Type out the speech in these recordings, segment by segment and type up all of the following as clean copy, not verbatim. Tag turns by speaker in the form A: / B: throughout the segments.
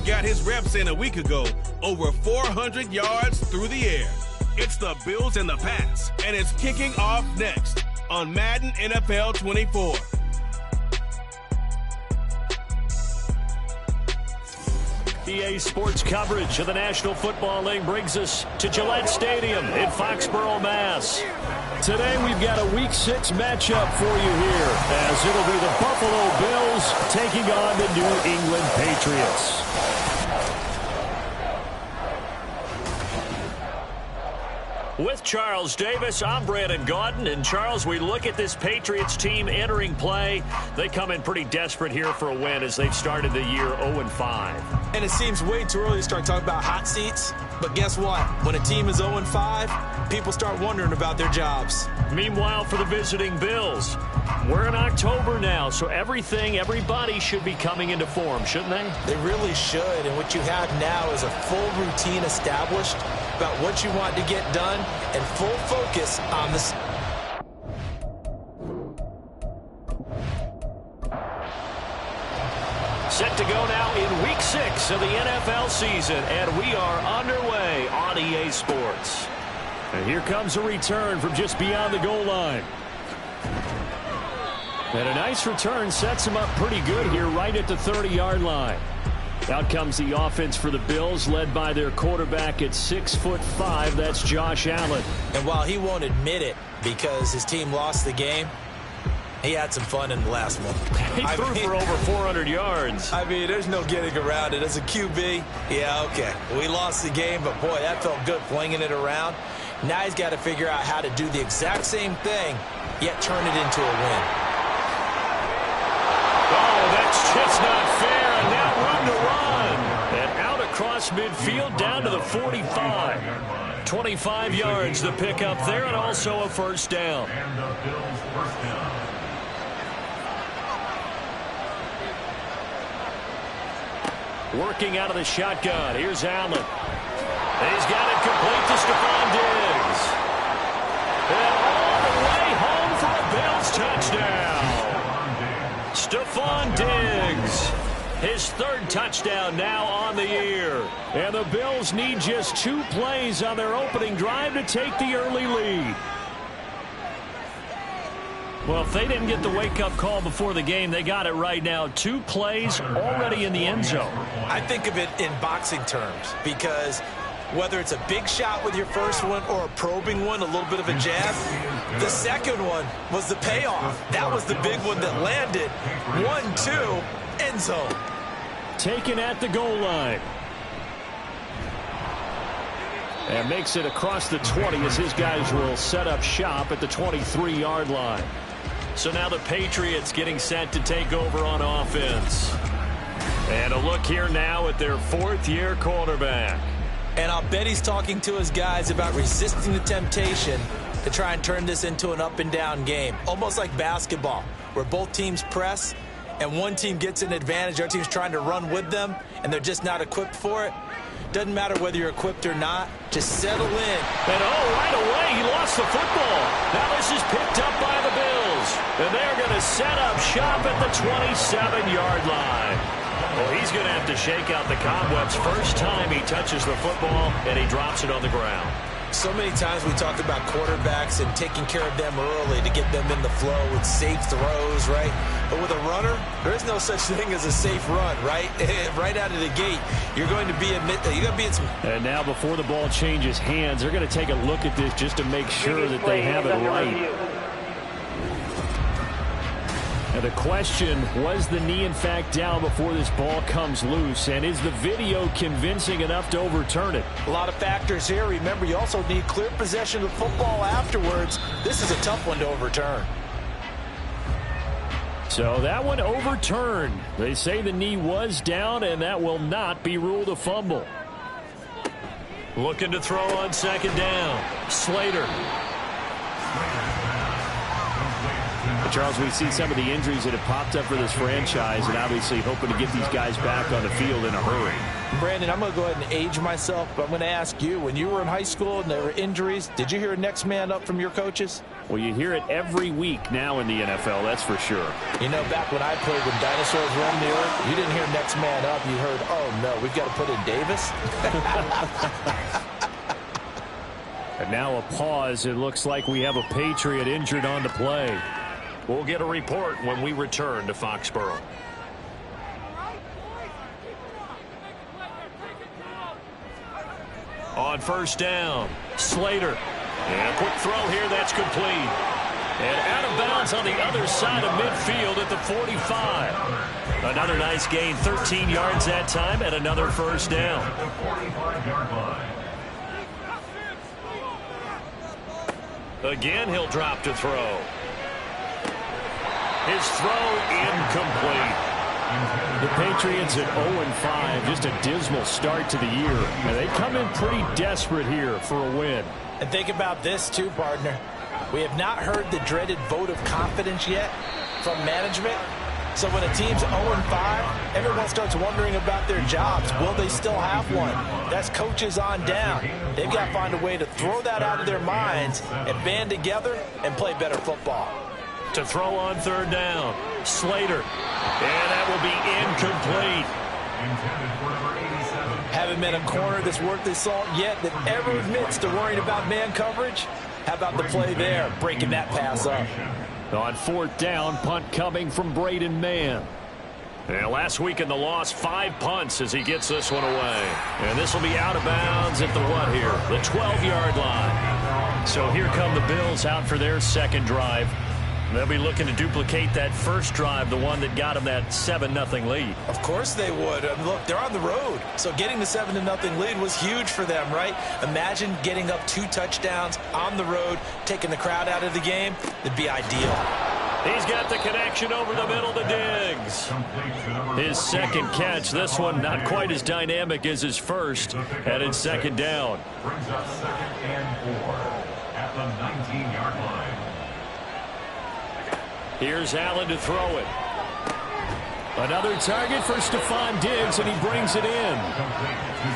A: got his reps in a week ago, over 400 yards through the air. It's the Bills and the Pats, and it's kicking off next on Madden NFL 24.
B: EA Sports coverage of the National Football League brings us to Gillette Stadium in Foxborough, Mass. Today we've got a Week 6 matchup for you here, as it'll be the Buffalo Bills taking on the New England Patriots. With Charles Davis, I'm Brandon Gaudin. And Charles, we look at this Patriots team entering play. They come in pretty desperate here for a win as they've started the year 0-5.
C: And it seems way too early to start talking about hot seats. But guess what? When a team is 0-5, people start wondering about their jobs.
B: Meanwhile, for the visiting Bills, we're in October now, so everybody should be coming into form, shouldn't they?
C: They really should. And what you have now is a full routine established about what you want to get done and full focus on this.
B: Set to go now in Week 6 of the NFL season, and we are underway on EA Sports. And here comes a return from just beyond the goal line. And a nice return sets him up pretty good here right at the 30-yard line. Out comes the offense for the Bills, led by their quarterback at 6'5". That's Josh Allen.
C: And while he won't admit it because his team lost the game, he had some fun in the last one.
B: He threw for over 400 yards.
C: I mean, there's no getting around it. As a QB, yeah, okay. We lost the game, but boy, that felt good flinging it around. Now he's got to figure out how to do the exact same thing, yet turn it into a win.
B: Oh, that's just not fair. And now room to run. And out across midfield down to the 45. 25 yards the pickup there, and also a first down. Working out of the shotgun. Here's Allen. And he's got it complete to Stephon Diggs. And all the way home for a Bills touchdown. Stephon Diggs, his third touchdown now on the year. And the Bills need just 2 plays on their opening drive to take the early lead. Well, if they didn't get the wake-up call before the game, they got it right now. 2 plays already in the end zone.
C: I think of it in boxing terms because whether it's a big shot with your first one or a probing one, a little bit of a jab, the second one was the payoff. That was the big one that landed. 1-2, end zone.
B: Taken at the goal line. And makes it across the 20 as his guys will set up shop at the 23-yard line. So now the Patriots getting set to take over on offense. And a look here now at their 4th-year quarterback.
C: And I'll bet he's talking to his guys about resisting the temptation to try and turn this into an up-and-down game. Almost like basketball, where both teams press, and one team gets an advantage, our team's trying to run with them, and they're just not equipped for it. Doesn't matter whether you're equipped or not, just settle in.
B: And right away, he lost the football. Now this is picked up by the Bills. And they're going to set up shop at the 27-yard line. Well, he's going to have to shake out the cobwebs first time he touches the football, and he drops it on the ground.
C: So many times we talk about quarterbacks and taking care of them early to get them in the flow with safe throws, right? But with a runner, there is no such thing as a safe run, right? Right out of the gate, you're going to be in some.
B: And now before the ball changes hands, they're going to take a look at this just to make sure that they have it right. And the question, was the knee in fact down before this ball comes loose? And is the video convincing enough to overturn it?
C: A lot of factors here. Remember, you also need clear possession of football afterwards. This is a tough one to overturn.
B: So that one overturned. They say the knee was down, and that will not be ruled a fumble. Looking to throw on second down. Slater. Charles, we see some of the injuries that have popped up for this franchise, and obviously hoping to get these guys back on the field in a hurry.
C: Brandon, I'm going to go ahead and age myself, but I'm going to ask you, when you were in high school and there were injuries, did you hear next man up from your coaches?
B: Well, you hear it every week now in the NFL, that's for sure.
C: You know, back when I played when dinosaurs roamed the earth, you didn't hear next man up. You heard, oh, no, we've got to put in Davis.
B: And now a pause. It looks like we have a Patriot injured on the play. We'll get a report when we return to Foxborough. On first down, Slater. And a quick throw here, that's complete. And out of bounds on the other side of midfield at the 45. Another nice gain, 13 yards that time, and another first down. Again, he'll drop to throw. His throw incomplete. The Patriots at 0-5, just a dismal start to the year. And they come in pretty desperate here for a win.
C: And think about this too, partner. We have not heard the dreaded vote of confidence yet from management. So when a team's 0-5, everyone starts wondering about their jobs. Will they still have one? That's coaches on down. They've got to find a way to throw that out of their minds and band together and play better football.
B: To throw on third down, Slater. And that will be incomplete.
C: Haven't met a corner that's worth his salt yet that ever admits to worrying about man coverage. How about the play there, breaking that pass up?
B: On fourth down, punt coming from Braden Mann. And last week in the loss, 5 punts as he gets this one away. And this will be out of bounds at the what here? The 12-yard line. So here come the Bills out for their second drive. They'll be looking to duplicate that first drive, the one that got them that 7-0 lead.
C: Of course they would. I mean, look, they're on the road. So getting the 7-0 lead was huge for them, right? Imagine getting up 2 touchdowns on the road, taking the crowd out of the game. It'd be ideal.
B: He's got the connection over the middle to Diggs. His second catch, this one not quite as dynamic as his first, and it's second down.
D: Brings up 2nd and 4 at the 19-yard line.
B: Here's Allen to throw it. Another target for Stephon Diggs, and he brings it in.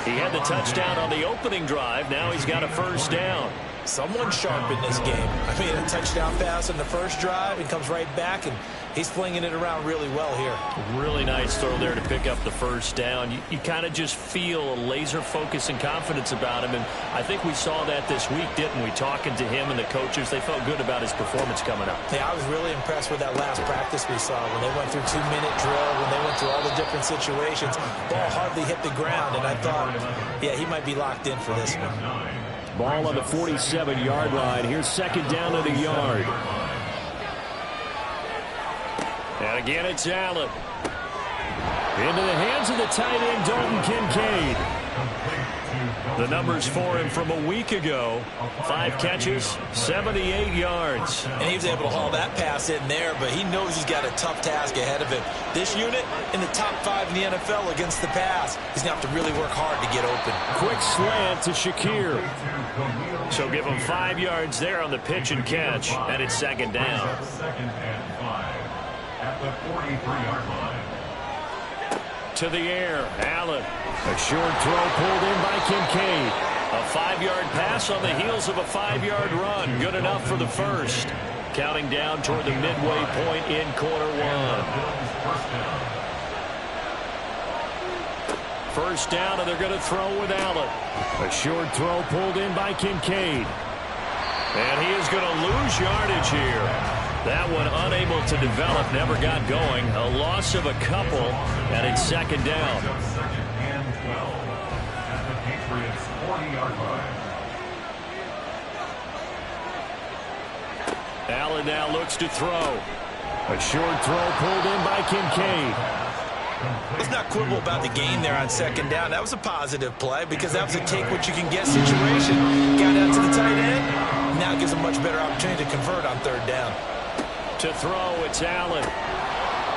B: He had the touchdown on the opening drive. Now he's got a first down.
C: Someone sharp in this game. I mean, a touchdown pass in the first drive, and comes right back, and he's flinging it around really well here.
B: Really nice throw there to pick up the first down. You kind of just feel a laser focus and confidence about him, and I think we saw that this week, didn't we? Talking to him and the coaches, they felt good about his performance coming up.
C: Yeah, I was really impressed with that last practice we saw when they went through 2-minute drill, when they went through all the different situations. Ball hardly hit the ground, and I thought, yeah, he might be locked in for this one.
B: Ball on the 47-yard line. Here's second down at a yard. And again, it's Allen. Into the hands of the tight end, Dalton Kincaid. The numbers for him from a week ago. 5 catches, 78 yards.
C: And he was able to haul that pass in there, but he knows he's got a tough task ahead of him. This unit in the top 5 in the NFL against the pass. He's going to have to really work hard to get open.
B: Quick slant to Shakir. So give him 5 yards there on the pitch and catch, and it's second down.
D: 2nd and 5 at the 43-yard line.
B: To the air, Allen. A short throw pulled in by Kincaid. A 5-yard pass on the heels of a 5-yard run. Good enough for the first. Counting down toward the midway point in quarter one. First down, and they're going to throw with Allen. A short throw pulled in by Kincaid. And he is going to lose yardage here. That one unable to develop, never got going. A loss of a couple, and it's second down.
D: 2nd and 12 at the Patriots 40-yard line.
B: Allen now looks to throw. A short throw pulled in by Kincaid.
C: Let's not quibble about the gain there on second down. That was a positive play because that was a take-what-you-can-get situation. Got out to the tight end. Now gives a much better opportunity to convert on third down.
B: To throw, it's Allen.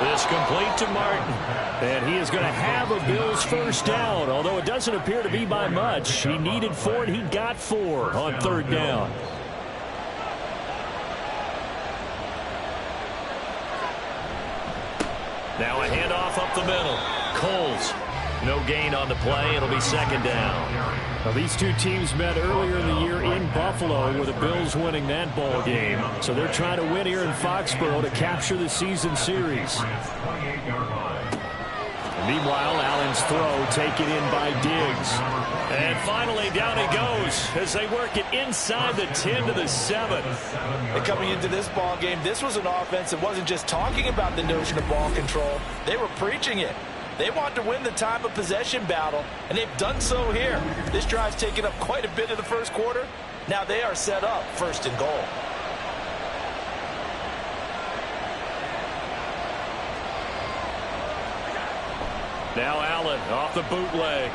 B: This complete to Martin. And he is going to have a Bills first down, although it doesn't appear to be by much. He needed 4, and he got 4 on third down. Now a handoff up the middle. Coles No gain on the play. It'll be second down.
E: Now, these two teams met earlier in the year in Buffalo with the Bills winning that ball game. So they're trying to win here in Foxborough to capture the season series. Meanwhile, Allen's throw taken in by Diggs.
B: And finally, down he goes as they work it inside the 10 to the 7.
C: And coming into this ball game, this was an offense that wasn't just talking about the notion of ball control. They were preaching it. They want to win the time of possession battle, and they've done so here. This drive's taken up quite a bit in the first quarter. Now they are set up first and goal.
B: Now Allen off the bootleg.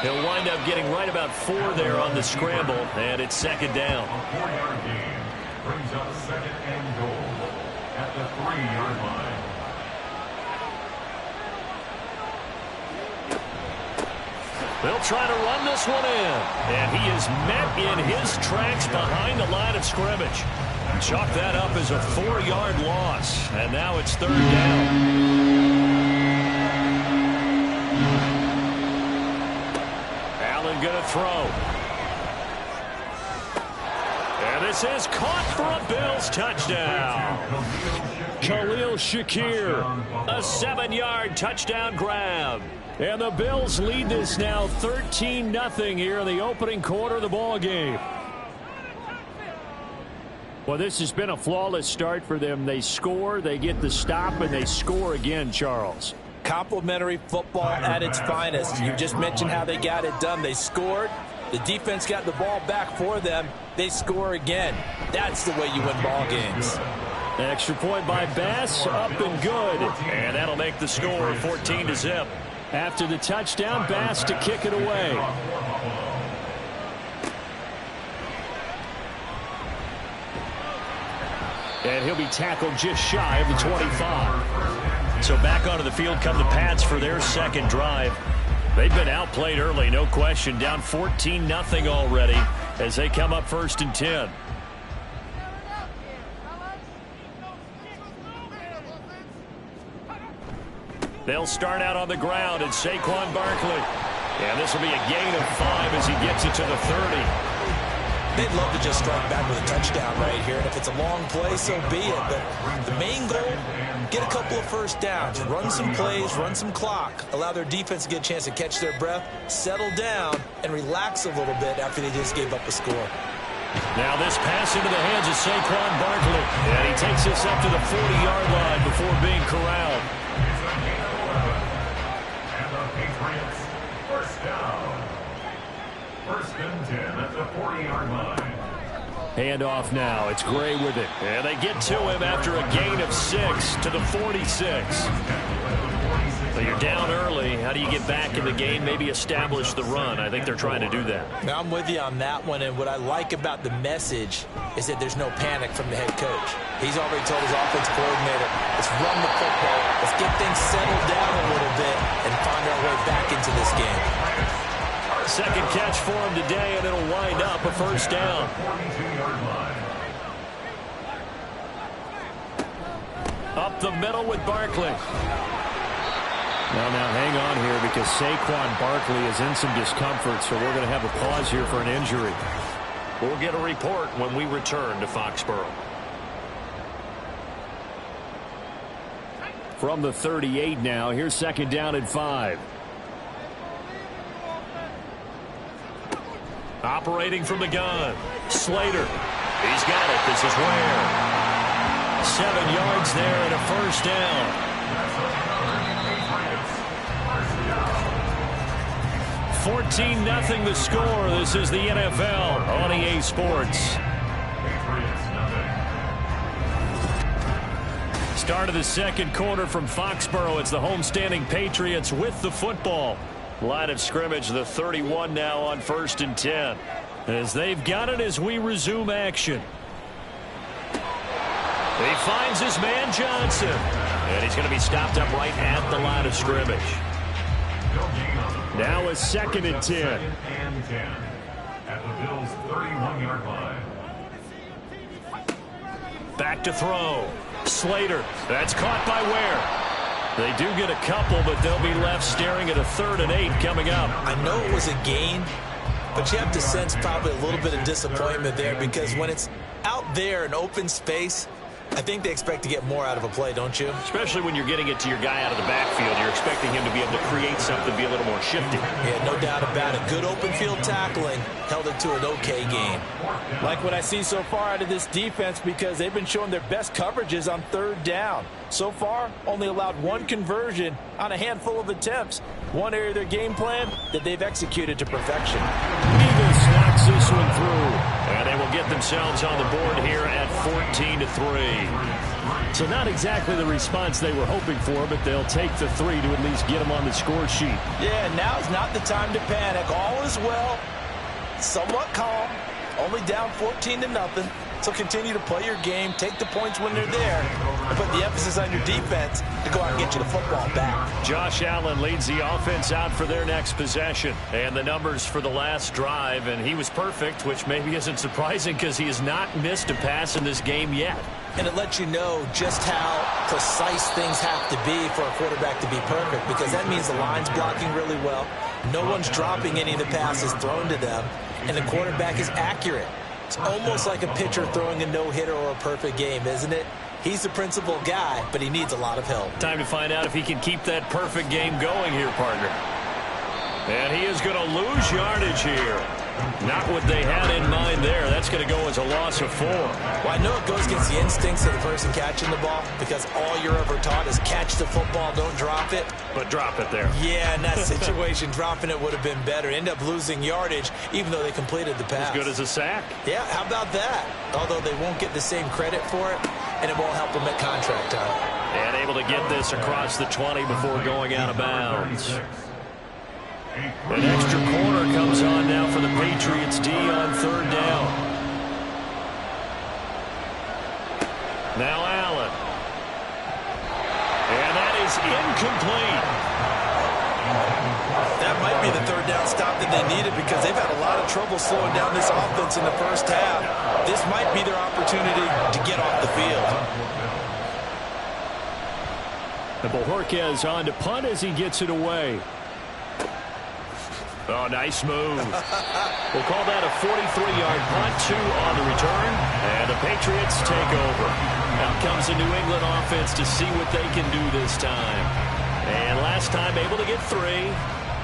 B: He'll wind up getting right about 4 there on the scramble, and it's second down.
D: A 4-yard gain brings up second and goal at the 3-yard line.
B: They'll try to run this one in, and he is met in his tracks behind the line of scrimmage. Chalk that up as a 4-yard loss, and now it's third down. Allen going to throw. And this is caught for a Bills touchdown.
E: Khalil Shakir.
B: A 7-yard touchdown grab.
E: And the Bills lead this now 13-0 here in the opening quarter of the ball game. Well, this has been a flawless start for them. They score, they get the stop, and they score again, Charles.
C: Complimentary football at its finest. You just mentioned how they got it done. They scored. The defense got the ball back for them. They score again. That's the way you win ball games.
E: Extra point by Bass, up and good.
B: And that'll make the score 14-0.
E: After the touchdown, Bass to kick it away. And he'll be tackled just shy of the 25.
B: So back onto the field come the Pats for their second drive. They've been outplayed early, no question. Down 14-0 already as they come up first and 10. They'll start out on the ground, and Saquon Barkley. And this will be a gain of 5 as he gets it to the 30.
C: They'd love to just strike back with a touchdown right here, and if it's a long play, so be it. But the main goal, get a couple of first downs, run some plays, run some clock, allow their defense to get a chance to catch their breath, settle down, and relax a little bit after they just gave up a score.
B: Now this pass into the hands of Saquon Barkley. And he takes this up to the 40-yard line before being corralled.
D: And the Patriots first down. First and 10 at the 40-yard line.
E: Handoff now. It's Gray with it.
B: And they get to him after a gain of 6 to the 46. So you're down early. How do you get back in the game? Maybe establish the run. I think they're trying to do that.
C: Now I'm with you on that one, and what I like about the message is that there's no panic from the head coach. He's already told his offense coordinator, let's run the football, let's get things settled down a little bit and find our way back into this game.
B: Second catch for him today, and it'll wind up a first down.
D: 42-yard line.
B: Up the middle with Barkley.
E: Now hang on here because Saquon Barkley is in some discomfort, so we're going to have a pause here for an injury.
B: We'll get a report when we return to Foxborough.
E: From the 38 now, here's second down and 5.
B: Operating from the gun. Slater. He's got it. This is Ware. 7 yards there and a first down. 14-0 the score. This is the NFL on EA Sports. Start of the second quarter from Foxborough. It's the homestanding Patriots with the football. Line of scrimmage, the 31 now on first and 10. As they've got it as we resume action. He finds his man Johnson. And he's going to be stopped up right at the line of scrimmage.
E: Now a second and 10.
D: Second and 10 at the Bills' 31-yard line.
B: Back to throw. Slater. That's caught by Ware.
E: They do get a couple, but they'll be left staring at a 3rd and 8 coming up.
C: I know it was a gain, but you have to sense probably a little bit of disappointment there because when it's out there in open space, I think they expect to get more out of a play, don't you?
B: Especially when you're getting it to your guy out of the backfield. You're expecting him to be able to create something, be a little more shifty.
C: Yeah, no doubt about it. Good open field tackling held it to an okay game.
F: Like what I see so far out of this defense because they've been showing their best coverages on 3rd down. So far, only allowed 1 conversion on a handful of attempts. One area of their game plan that they've executed to perfection.
E: Eagles knocks this one through.
B: And they will get themselves on the board here at 14-3.
E: So not exactly the response they were hoping for, but they'll take the 3 to at least get them on the score sheet.
F: Yeah, now's not the time to panic. All is well. Somewhat calm. Only down 14-0. So continue to play your game, take the points when they're there, and put the emphasis on your defense to go out and get you the football back.
B: Josh Allen leads the offense out for their next possession. And the numbers for the last drive, and he was perfect, which maybe isn't surprising because he has not missed a pass in this game yet.
C: And it lets you know just how precise things have to be for a quarterback to be perfect because that means the line's blocking really well. No one's dropping any of the passes thrown to them, and the quarterback is accurate. It's almost like a pitcher throwing a no-hitter or a perfect game, isn't it? He's the principal guy, but he needs a lot of help.
B: Time to find out if he can keep that perfect game going here, partner. And he is going to lose yardage here. Not what they had in mind there. That's going to go as a loss of 4.
C: Well, I know it goes against the instincts of the person catching the ball because all you're ever taught is catch the football, don't drop it.
B: But drop it there.
C: Yeah, in that situation, dropping it would have been better. End up losing yardage, even though they completed the pass.
B: As good as a sack.
C: Yeah, how about that? Although they won't get the same credit for it, and it won't help them at contract time.
B: And able to get this across the 20 before going out of bounds. An extra corner comes on now for the Patriots D on 3rd down. Now Allen. And that is incomplete.
C: That might be the 3rd down stop that they needed because they've had a lot of trouble slowing down this offense in the first half. This might be their opportunity to get off the field.
E: And Bojorquez on to punt as he gets it away.
B: Oh, nice move. We'll call that a 43-yard punt, 2 on the return, and the Patriots take over. Out comes the New England offense to see what they can do this time. And last time able to get 3.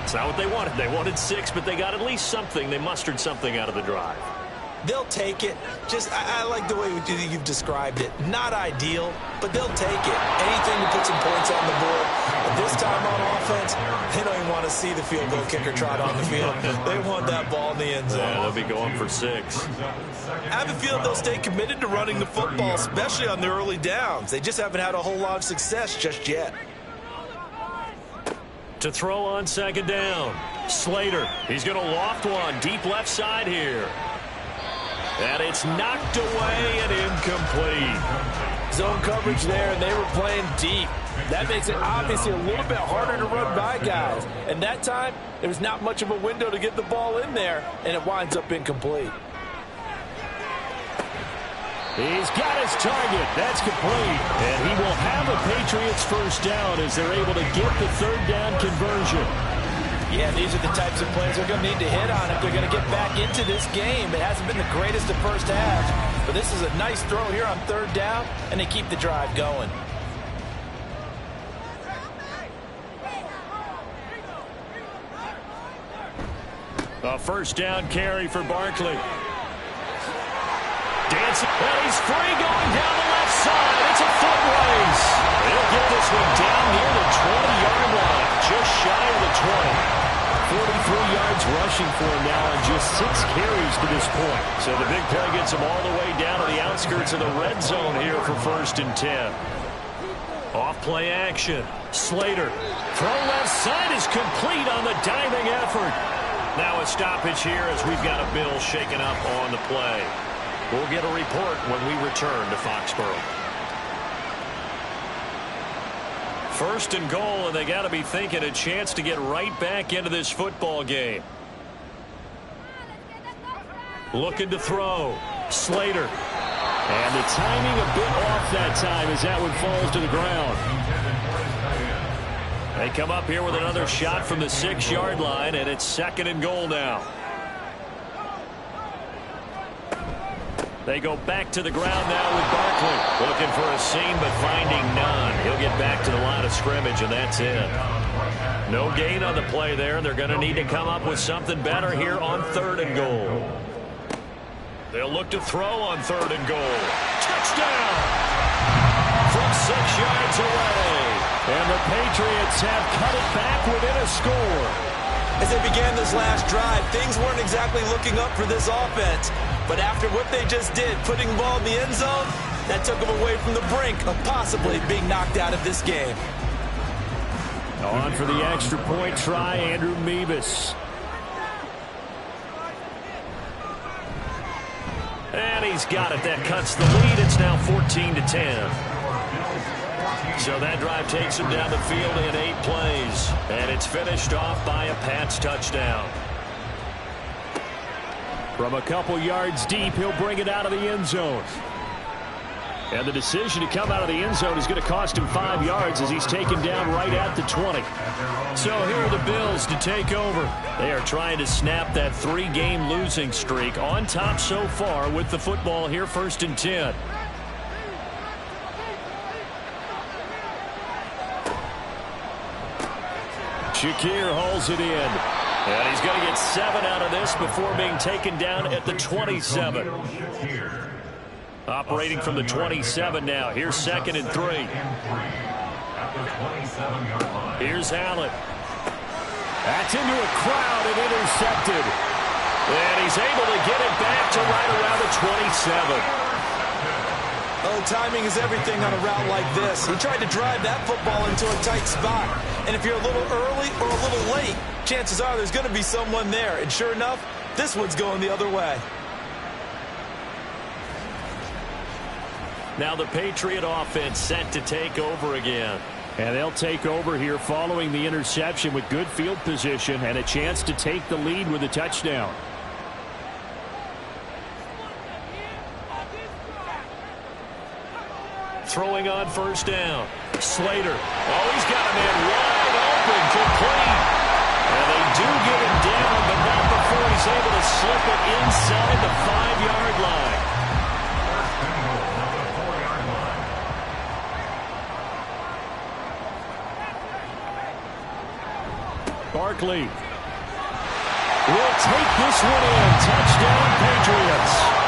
B: It's not what they wanted. They wanted 6, but they got at least something. They mustered something out of the drive.
C: They'll take it. I like the way you've described it. Not ideal, but they'll take it. Anything to put some points on the board. But this time on offense, they don't even want to see the field goal kicker trot on the field. They want that ball in the end zone.
B: Yeah, they'll be going for 6.
C: I have a feeling they'll stay committed to running the football, especially on the early downs. They just haven't had a whole lot of success just yet.
B: To throw on 2nd down. Slater. He's going to loft one deep left side here. And it's knocked away and incomplete.
F: Zone coverage there, and they were playing deep. That makes it obviously a little bit harder to run by guys. And that time, there was not much of a window to get the ball in there, and it winds up incomplete.
E: He's got his target. That's complete. And he will have a Patriots 1st down as they're able to get the 3rd down conversion.
F: Yeah, these are the types of plays they're going to need to hit on if they're going to get back into this game. It hasn't been the greatest of first halves, but this is a nice throw here on 3rd down, and they keep the drive going.
B: A 1st down carry for Barkley. Dancing, and he's free going down the left side. It's a foot race. They'll get this one down near the 20-yard line, just shy of the 20.
E: 43 yards rushing for him now on just 6 carries to this point.
B: So the big play gets him all the way down to the outskirts of the red zone here for 1st and 10. Off play action. Slater. Throw left side is complete on the diving effort. Now a stoppage here as we've got a Bill shaken up on the play. We'll get a report when we return to Foxborough. 1st and goal, and they got to be thinking a chance to get right back into this football game. Looking to throw. Slater.
E: And the timing a bit off that time as that one falls to the ground. They come up here with another shot from the 6-yard line, and it's 2nd and goal now. They go back to the ground now with Barkley. Looking for a seam, but finding none. He'll get back to the line of scrimmage, and that's it. No gain on the play there. They're going to need to come up with something better here on 3rd and goal. They'll look to throw on 3rd and goal. Touchdown! From 6 yards away. And the Patriots have cut it back within a score.
C: As they began this last drive, things weren't exactly looking up for this offense. But after what they just did, putting the ball in the end zone, that took them away from the brink of possibly being knocked out of this game.
E: On for the extra point try, Andrew Mevis. And he's got it. That cuts the lead. It's now 14-10. So that drive takes him down the field in 8 plays. And it's finished off by a Pats touchdown. From a couple yards deep, he'll bring it out of the end zone. And the decision to come out of the end zone is going to cost him 5 yards as he's taken down right at the 20. So here are the Bills to take over. They are trying to snap that 3-game losing streak, on top so far with the football here, 1st and 10. Shakir hauls it in. And he's going to get 7 out of this before being taken down at the 27. Operating from the 27 now. Here's 2nd and 3. Here's Allen. That's into a crowd and intercepted. And he's able to get it back to right around the 27.
C: Oh, timing is everything on a route like this. He tried to drive that football into a tight spot. And if you're a little early or a little late, chances are there's going to be someone there. And sure enough, this one's going the other way.
E: Now the Patriot offense set to take over again. And they'll take over here following the interception with good field position and a chance to take the lead with a touchdown. Throwing on 1st down. Slater. Oh, he's got a man wide open, complete. And they do get him down, but not before he's able to slip it inside the 5-yard line. Barkley will take this one in. Touchdown, Patriots.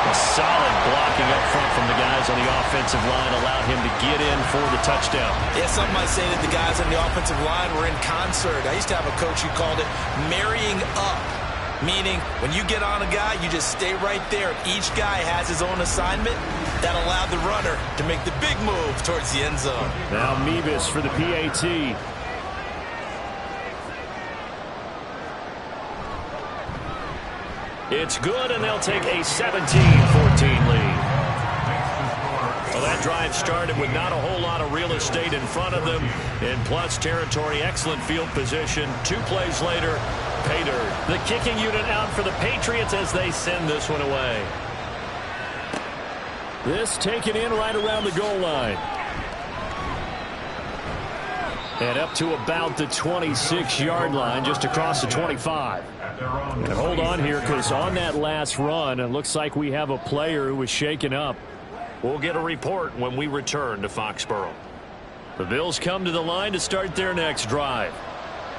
E: A solid blocking up front from the guys on the offensive line allowed him to get in for the touchdown.
C: Yeah, some might say that the guys on the offensive line were in concert. I used to have a coach who called it marrying up, meaning when you get on a guy, you just stay right there. Each guy has his own assignment that allowed the runner to make the big move towards the end zone.
E: Now Mevis for the PAT. It's good, and they'll take a 17-14 lead. Well, that drive started with not a whole lot of real estate in front of them. In plus territory, excellent field position. 2 plays later, pay dirt. The kicking unit out for the Patriots as they send this one away. This taken in right around the goal line. And up to about the 26-yard line, just across the 25. And hold on here, because on that last run, it looks like we have a player who was shaken up. We'll get a report when we return to Foxborough. The Bills come to the line to start their next drive.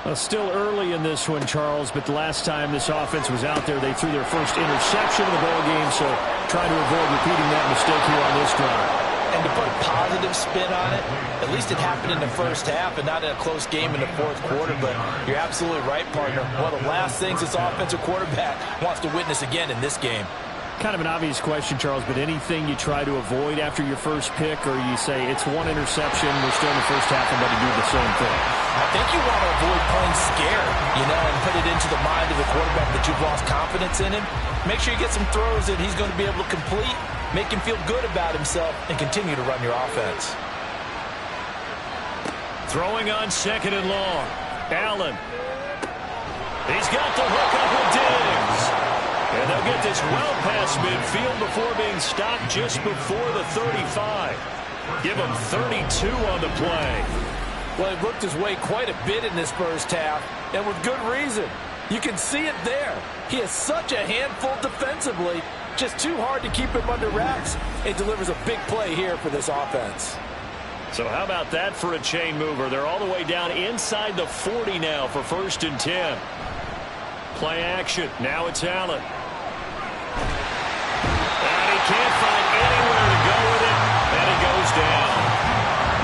E: Well, still early in this one, Charles, but the last time this offense was out there, they threw their first interception of the ball game, so trying to avoid repeating that mistake here on this drive.
C: And to put a positive spin on it, at least it happened in the first half and not in a close game in the 4th quarter. But you're absolutely right, partner. One of the last things this offensive quarterback wants to witness again in this game.
E: Kind of an obvious question, Charles, but anything you try to avoid after your first pick, or you say it's one interception, we're still in the first half, and let you do the same thing?
C: I think you want to avoid playing scared, and put it into the mind of the quarterback that you've lost confidence in him. Make sure you get some throws that he's going to be able to complete, make him feel good about himself, and continue to run your offense.
E: Throwing on 2nd and long. Allen. He's got the hook up with Diggs. And they'll get this well past midfield before being stopped just before the 35. Give them 32 on the play.
F: Well, he worked his way quite a bit in this first half, and with good reason. You can see it there. He is such a handful defensively. Just too hard to keep him under wraps. It delivers a big play here for this offense.
E: So how about that for a chain mover? They're all the way down inside the 40 now for 1st and 10. Play action. Now it's Allen. And he can't find anywhere to go with it. And he goes down.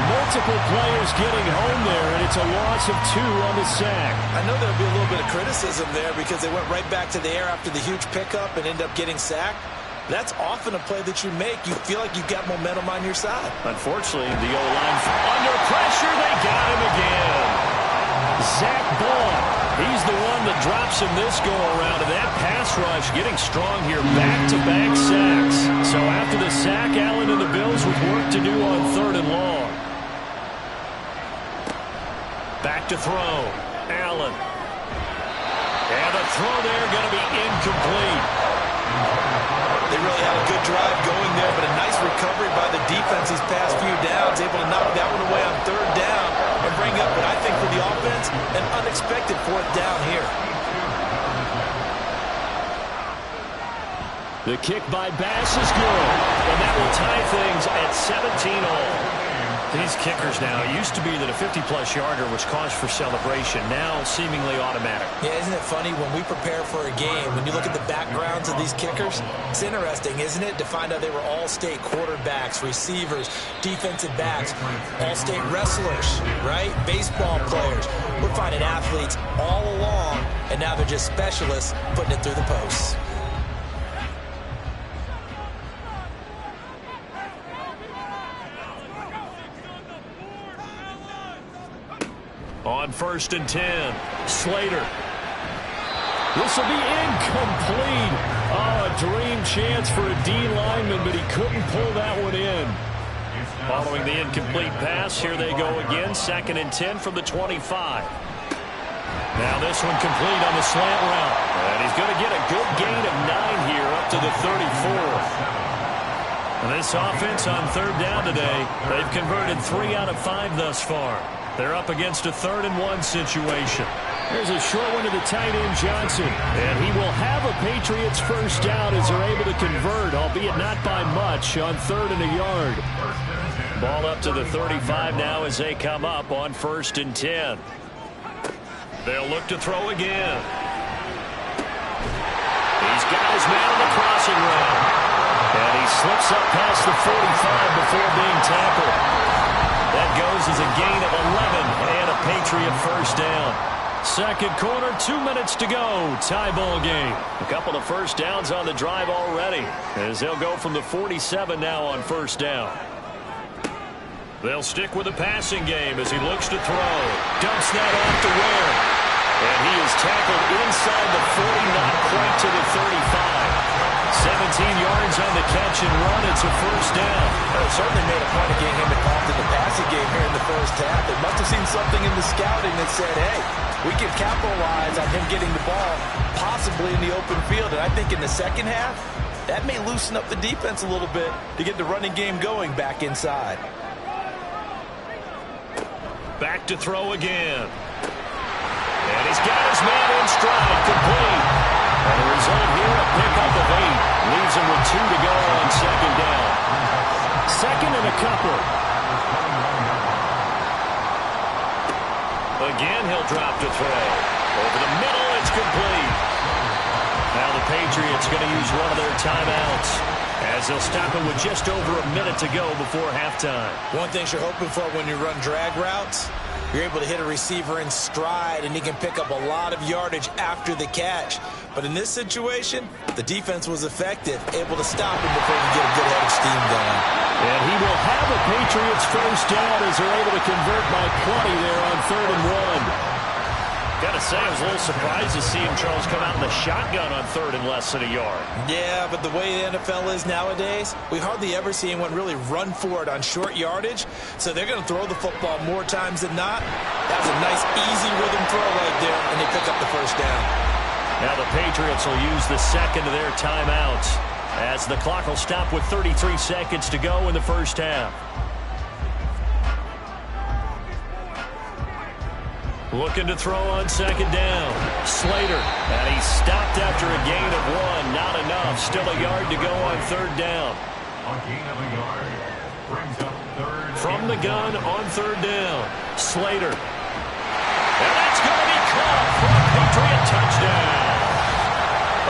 E: Multiple players getting home there, and it's a loss of 2 on the sack.
F: I know there'll be a little bit of criticism there because they went right back to the air after the huge pickup and end up getting sacked. That's often a play that you make. You feel like you've got momentum on your side.
E: Unfortunately, the O-line under pressure. They got him again. Zach Ball. He's the one that drops him this go-around. And that pass rush getting strong here. Back-to-back sacks. So after the sack, Allen and the Bills with work to do on 3rd and long. Back to throw. Allen. And the throw there going to be incomplete.
F: They really had a good drive going there, but a nice recovery by the defense these past few downs, able to knock that one away on 3rd down and bring up what I think for the offense, an unexpected 4th down here.
E: The kick by Bass is good, and that will tie things at 17 all. These kickers now, it used to be that a 50-plus yarder was cause for celebration, now seemingly automatic.
F: Yeah, isn't it funny when we prepare for a game, when you look at the backgrounds of these kickers, it's interesting, isn't it, to find out they were all-state quarterbacks, receivers, defensive backs, all-state wrestlers, right? Baseball players. We're finding athletes all along, and now they're just specialists putting it through the posts.
E: On 1st and 10, Slater. This will be incomplete. Oh, a dream chance for a D lineman, but he couldn't pull that one in. Following the incomplete pass, here they go again. 2nd and 10 from the 25. Now this one complete on the slant route. And he's going to get a good gain of 9 here up to the 34. And this offense on 3rd down today, they've converted 3 out of 5 thus far. They're up against a 3rd and 1 situation. There's a short one to the tight end, Johnson. And he will have a Patriots first down as they're able to convert, albeit not by much, on 3rd and a yard. Ball up to the 35 now as they come up on 1st and 10. They'll look to throw again. He's got his man on the crossing route. And he slips up past the 45 before being tackled. That goes as a gain of 11 and a Patriot first down. 2nd quarter, 2 minutes to go. Tie ball game. A couple of first downs on the drive already as they'll go from the 47 now on 1st down. They'll stick with the passing game as he looks to throw. Dumps that off to Ware. And he is tackled inside the 40, not quite to the 35. 17 yards on the catch and run. It's a first down.
F: Well, it certainly made a point of getting him involved in the passing game here in the first half. They must have seen something in the scouting that said, hey, we can capitalize on him getting the ball possibly in the open field. And I think in the second half, that may loosen up the defense a little bit to get the running game going back inside.
E: Back to throw again. And he's got his man in stride, complete. And the result here, a pickup of 8. Leaves him with 2 to go on 2nd down. 2nd and a couple. Again, he'll drop to throw. Over the middle, it's complete. Now the Patriots going to use one of their timeouts as they'll stop him with just over a minute to go before halftime.
F: One thing you're hoping for when you run drag routes, you're able to hit a receiver in stride, and he can pick up a lot of yardage after the catch. But in this situation, the defense was effective, able to stop him before he could get a good head of steam going.
E: And he will have a Patriots first down as they're able to convert by plenty there on 3rd and 1. Got to say, I was a little surprised to see him, Charles, come out in the shotgun on 3rd and less than a yard.
F: Yeah, but the way the NFL is nowadays, we hardly ever see anyone really run for it on short yardage. So they're going to throw the football more times than not. That was a nice, easy rhythm throw right there, and they pick up the first down.
E: Now the Patriots will use the 2nd of their timeouts as the clock will stop with 33 seconds to go in the first half.
B: Looking to throw on second down. Slater. And he's stopped after a gain of 1. Not enough. Still a yard to go on third down.
D: A gain of a yard. Brings up third.
B: From the gun on third down. Slater. And that's going to be caught for a Patriot touchdown.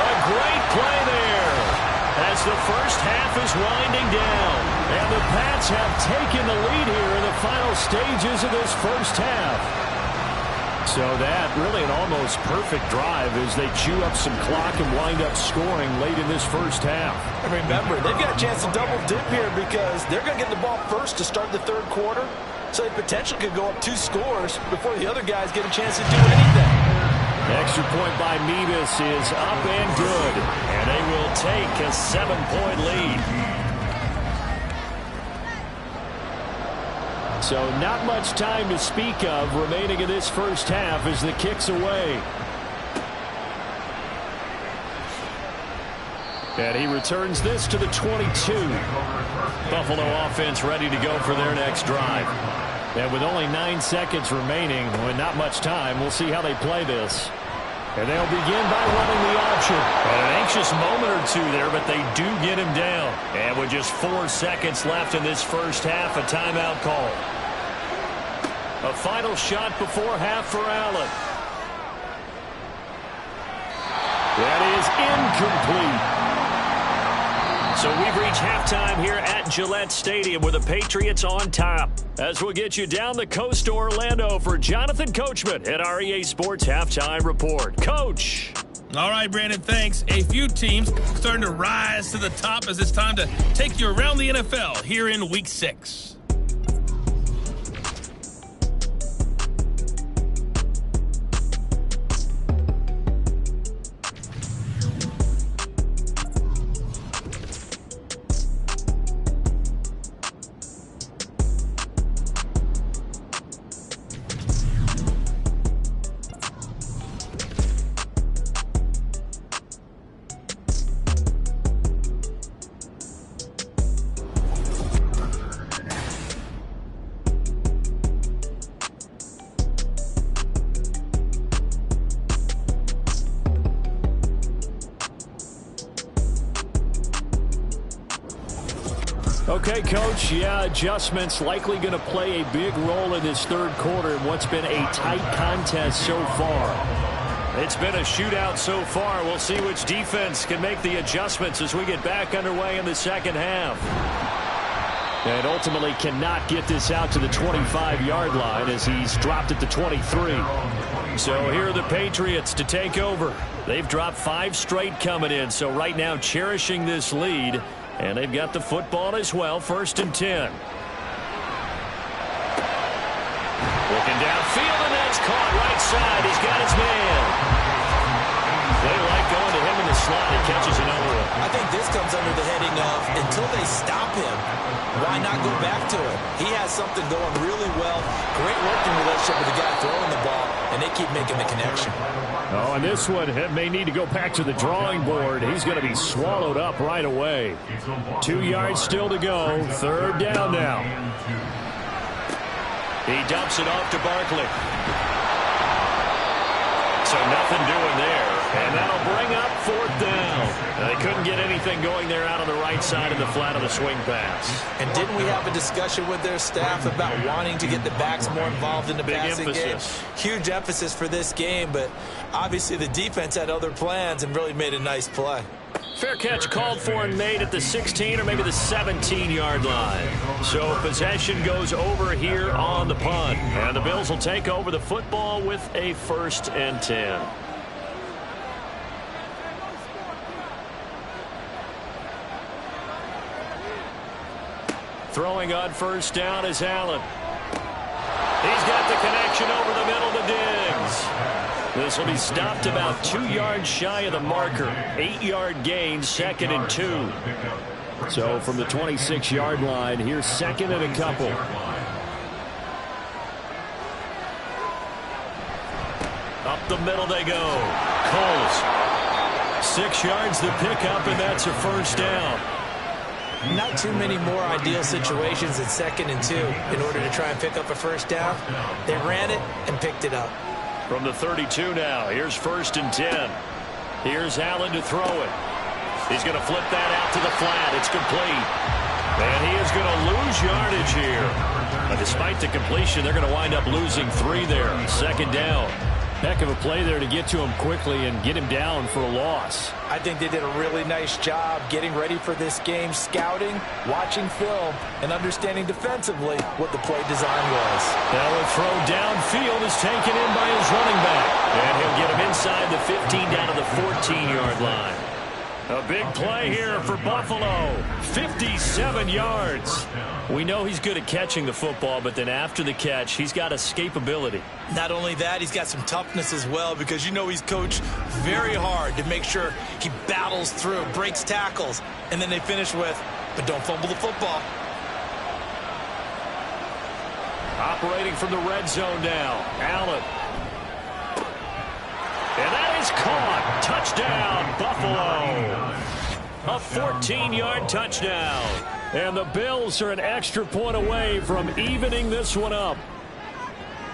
B: A great play there as the first half is winding down. And the Pats have taken the lead here in the final stages of this first half. So that really an almost perfect drive as they chew up some clock and wind up scoring late in this first half.
F: And remember, they've got a chance to double dip here because they're going to get the ball first to start the third quarter. So they potentially could go up 2 scores before the other guys get a chance to do anything.
E: Extra point by Mevis is up and good.
B: And they will take a 7-point lead.
E: So not much time to speak of remaining in this first half as the kick's away. And he returns this to the 22.
B: Buffalo offense ready to go for their next drive.
E: And with only 9 seconds remaining, with not much time, we'll see how they play this. And they'll begin by running the option.
B: An anxious moment or two there, but they do get him down. And with just 4 seconds left in this first half, a timeout call. A final shot before half for Allen.
E: That is incomplete.
B: So we've reached halftime here at Gillette Stadium with the Patriots on top. As we'll get you down the coast to Orlando for Jonathan Coachman at our EA Sports Halftime Report. Coach.
A: All right, Brandon, thanks. A few teams starting to rise to the top as it's time to take you around the NFL here in Week 6.
E: Okay, Coach, yeah, adjustments likely going to play a big role in this third quarter in what's been a tight contest so far.
B: It's been a shootout so far. We'll see which defense can make the adjustments as we get back underway in the second half.
E: And ultimately cannot get this out to the 25-yard line as he's dropped at the 23.
B: So here are the Patriots to take over. They've dropped 5 straight coming in, so right now cherishing this lead. And they've got the football as well, 1st and 10. Looking downfield, and that's caught right side. He's got his man. They like going to him in the slot. He catches another one.
F: I think this comes under the heading of until they stop him, why not go back to him? He has something going really well. Great working relationship with the guy throwing the ball, and they keep making the connection.
E: Oh, and this one may need to go back to the drawing board. He's going to be swallowed up right away. 2 yards still to go. 3rd down now.
B: He dumps it off to Barkley. So nothing doing there. And that'll bring up 4th down. They couldn't get anything going there out on the right side of the flat of the swing pass.
F: And didn't we have a discussion with their staff about wanting to get the backs more involved in the passing game? Huge emphasis for this game, but obviously the defense had other plans and really made a nice play.
B: Fair catch called for and made at the 16 or maybe the 17-yard line. So possession goes over here on the punt. And the Bills will take over the football with a 1st and 10. Throwing on 1st down is Allen. He's got the connection over the middle to Diggs. This will be stopped about 2 yards shy of the marker. 8-yard gain, 2nd and 2.
E: So from the 26-yard line, here's 2nd and a couple.
B: Up the middle they go. Coles. 6 yards the pickup, and that's a 1st down.
F: Not too many more ideal situations at 2nd and 2 in order to try and pick up a 1st down. They ran it and picked it up.
B: From the 32 now, here's 1st and 10. Here's Allen to throw it. He's going to flip that out to the flat. It's complete. And he is going to lose yardage here. But despite the completion, they're going to wind up losing 3 there. 2nd down.
E: Heck of a play there to get to him quickly and get him down for a loss.
C: I think they did a really nice job getting ready for this game, scouting, watching film, and understanding defensively what the play design was.
B: Now a throw downfield is taken in by his running back. And he'll get him inside the 15 down to the 14-yard line. A big play here for Buffalo. 57 yards. We know he's good at catching the football, but then after the catch, he's got escapability.
C: Not only that, he's got some toughness as well, because you know he's coached very hard to make sure he battles through, breaks tackles, and then they finish with, but don't fumble the football.
B: Operating from the red zone now. Allen. And that is caught. Touchdown, Buffalo. A 14-yard touchdown.
E: And the Bills are an extra point away from evening this one up.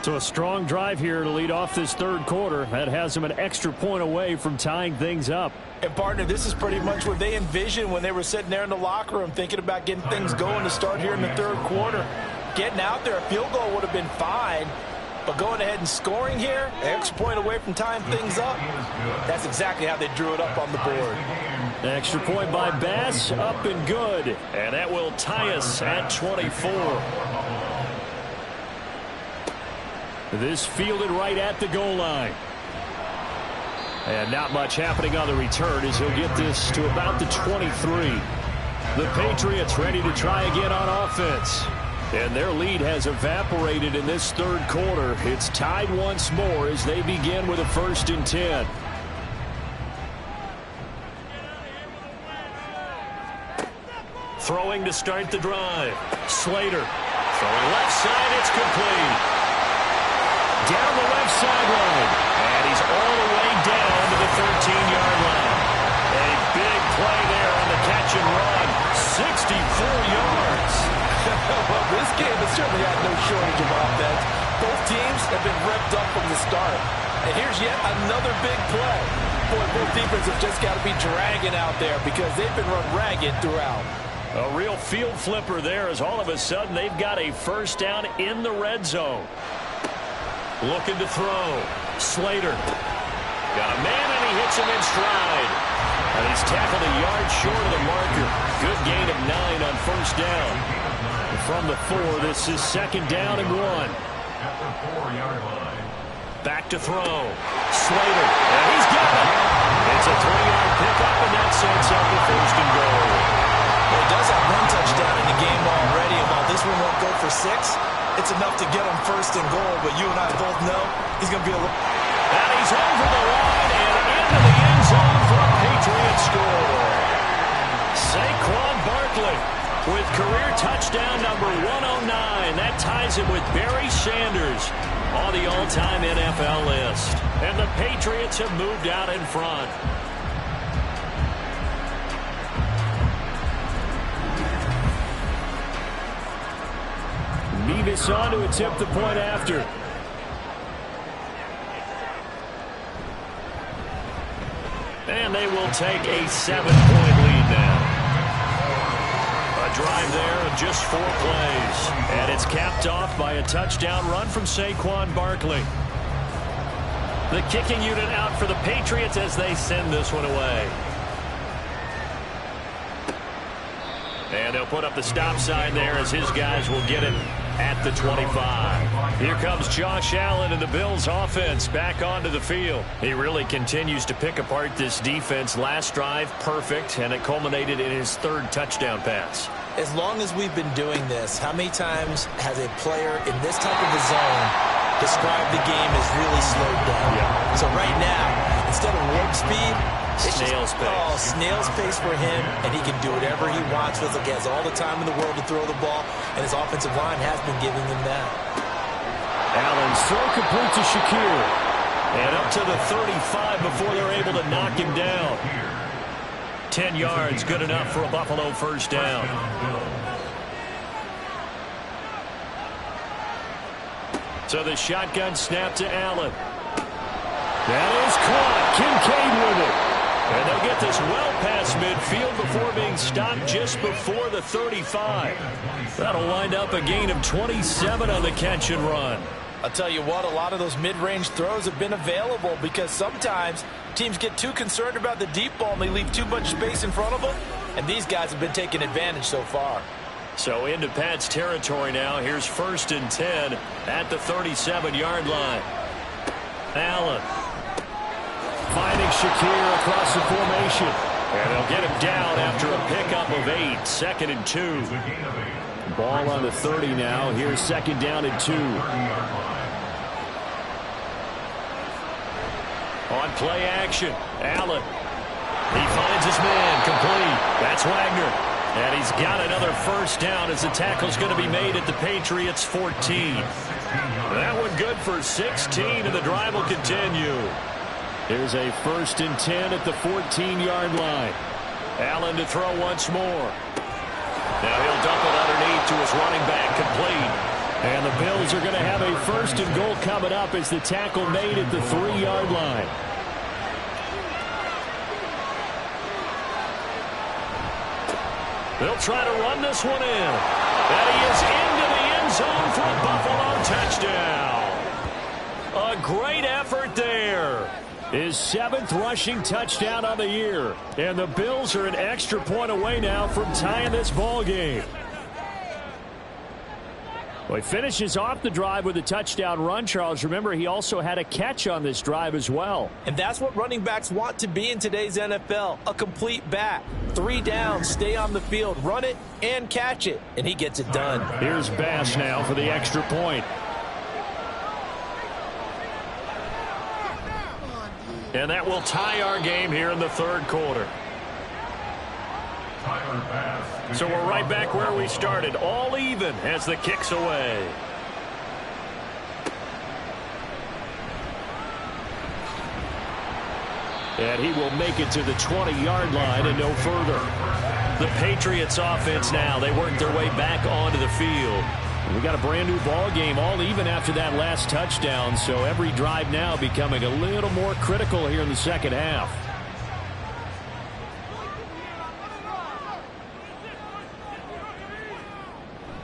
E: So a strong drive here to lead off this 3rd quarter. That has them an extra point away from tying things up.
C: And, partner, this is pretty much what they envisioned when they were sitting there in the locker room thinking about getting things going to start here in the 3rd quarter. Getting out there, a field goal would have been fine. But going ahead and scoring here, an extra point away from tying things up, that's exactly how they drew it up on the board.
E: Extra point by Bass, up and good.
B: And that will tie us at 24.
E: This fielded right at the goal line. And not much happening on the return as he'll get this to about the 23. The Patriots ready to try again on offense. And their lead has evaporated in this 3rd quarter. It's tied once more as they begin with a 1st and 10.
B: Throwing to start the drive. Slater. Throwing left side, it's complete. Down the left sideline. And he's all the way down to the 13-yard line. A big play there on the catch and run. 64 yards.
C: Well, this game has certainly had no shortage of offense. Both teams have been revved up from the start. And here's yet another big play. Boy, both defenses have just got to be dragging out there because they've been run ragged throughout.
B: A real field flipper there as all of a sudden they've got a 1st down in the red zone. Looking to throw. Slater. Got a man and he hits him in stride. And he's tackled a yard short of the marker. Good gain of 9 on 1st down. From the 4, this is 2nd down and 1. Back to throw. Slater. And he's got it. It's a 3-yard pickup, and that sets up the 1st and goal.
C: Well, he does have 1 touchdown in the game already, and while this one won't go for 6, it's enough to get him 1st and goal. But you and I both know he's going to be a little...
B: And he's over the line and into the end zone for a Patriots score. Saquon Barkley with career touchdown number 109. That ties him with Barry Sanders on the all-time NFL list. And the Patriots have moved out in front.
E: Nevis on to attempt the point after.
B: And they will take a 7-point lead now. A drive there of just 4 plays. And it's capped off by a touchdown run from Saquon Barkley. The kicking unit out for the Patriots as they send this one away. And they'll put up the stop sign there as his guys will get it at the 25. Here comes Josh Allen and the Bills offense back onto the field. He really continues to pick apart this defense. Last drive, perfect, and it culminated in his 3rd touchdown pass.
C: As long as we've been doing this, how many times has a player in this type of a zone described the game as really slowed down?
B: Yeah.
C: So right now, instead of warp speed,
B: Snail's pace.
C: Oh, snail's pace for him, and he can do whatever he wants with it. He has all the time in the world to throw the ball, and his offensive line has been giving him that.
E: Allen's throw complete to Shakir.
B: And up to the 35 before they're able to knock him down. 10 yards, good enough for a Buffalo 1st down. So the shotgun snap to Allen.
E: That is caught. Kincaid with it. And they'll get this well past midfield before being stopped just before the 35. That'll wind up a gain of 27 on the catch and run.
F: I'll tell you what, a lot of those mid-range throws have been available because sometimes teams get too concerned about the deep ball and they leave too much space in front of them, and these guys have been taking advantage so far.
E: So into Pat's territory now. Here's 1st and 10 at the 37-yard line. Allen finding Shakir across the formation. And they'll get him down after a pickup of 8. 2nd and 2. Ball on the 30 now. Here's 2nd down and 2. On play action, Allen. He finds his man, complete. That's Wagner. And he's got another 1st down as the tackle's going to be made at the Patriots 14. That one good for 16, and the drive will continue. Here's a 1st and 10 at the 14-yard line. Allen to throw once more. Now he'll dump it underneath to his running back, complete. And the Bills are going to have a 1st and goal coming up as the tackle made at the 3-yard line. They'll try to run this one in. And he is into the end zone for a Buffalo touchdown. A great effort there. His 7th rushing touchdown on the year. And the Bills are an extra point away now from tying this ball game. Well, he finishes off the drive with a touchdown run, Charles. Remember, he also had a catch on this drive as well.
F: And that's what running backs want to be in today's NFL, a complete back. 3 downs, stay on the field, run it, and catch it. And he gets it done.
E: Here's Bass now for the extra point. And that will tie our game here in the 3rd quarter. So we're right back where we started, all even as the kick's away. And he will make it to the 20-yard line and no further. The Patriots offense now, they work their way back onto the field. We got a brand new ball game, all even after that last touchdown, so every drive now becoming a little more critical here in the 2nd half.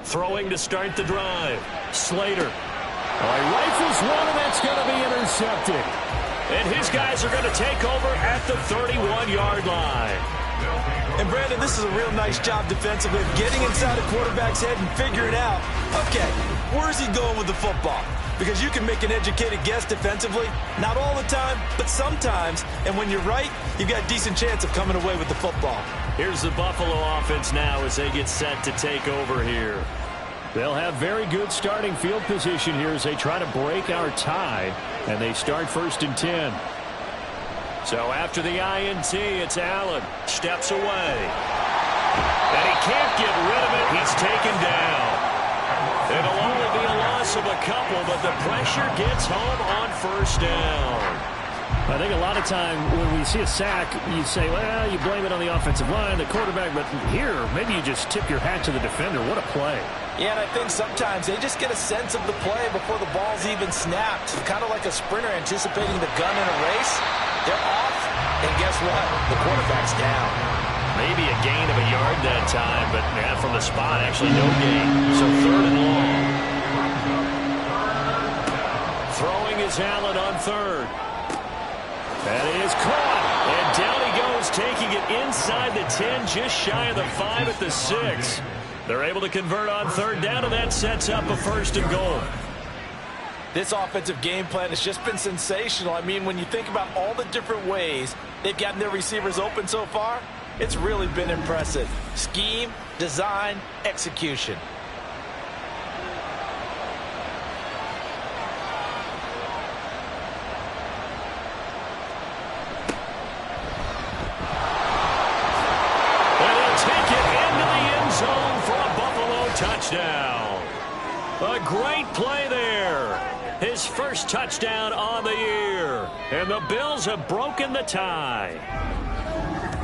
E: Throwing to start the drive. Slater. He rifles one, and that's going to be intercepted. And his guys are going to take over at the 31-yard line.
F: And, Brandon, this is a real nice job defensively of getting inside a quarterback's head and figuring out, okay, where's he going with the football? Because you can make an educated guess defensively, not all the time, but sometimes. And when you're right, you've got a decent chance of coming away with the football.
E: Here's the Buffalo offense now as they get set to take over here. They'll have very good starting field position here as they try to break our tie, and they start 1st and 10. So after the INT, it's Allen. Steps away. And he can't get rid of it. He's taken down. It'll only be a loss of a couple, but the pressure gets home on 1st down. I think a lot of time when we see a sack, you say, well, you blame it on the offensive line, the quarterback, but here, maybe you just tip your hat to the defender. What a play.
F: Yeah, and I think sometimes they just get a sense of the play before the ball's even snapped. Kind of like a sprinter anticipating the gun in a race. They're off, and guess what? The quarterback's down.
E: Maybe a gain of a yard that time, but from the spot, actually no gain. So 3rd and long. Throwing is Allen on 3rd. That is caught, and down he goes, taking it inside the 10, just shy of the 5 at the 6. They're able to convert on 3rd down, and that sets up a 1st and goal.
F: This offensive game plan has just been sensational. I mean, when you think about all the different ways they've gotten their receivers open so far, it's really been impressive. Scheme, design, execution.
E: Touchdown. A great play there. His 1st touchdown on the year. And the Bills have broken the tie.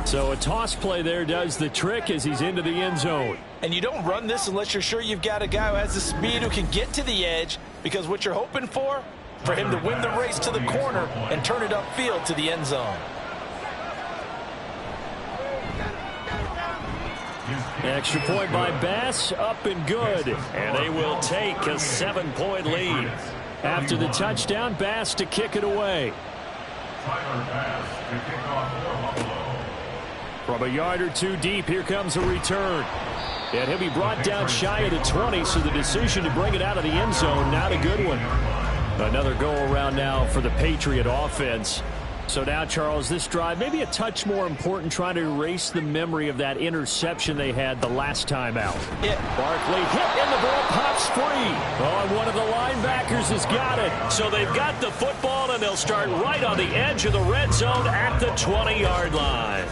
E: So a toss play there does the trick as he's into the end zone.
F: And you don't run this unless you're sure you've got a guy who has the speed who can get to the edge, because what you're hoping for for him to win the race to the corner and turn it upfield to the end zone.
E: Extra point by Bass, up and good. And they will take a 7-point lead. After the touchdown, Bass to kick it away. From a yard or two deep, here comes a return. And he'll be brought down shy of the 20, so the decision to bring it out of the end zone, not a good one. Another go-around now for the Patriot offense. So now, Charles, this drive maybe a touch more important, trying to erase the memory of that interception they had the last time out.
F: Yeah.
E: Barkley hit and the ball pops free. Oh, and one of the linebackers has got it.
B: So they've got the football, and they'll start right on the edge of the red zone at the 20-yard line.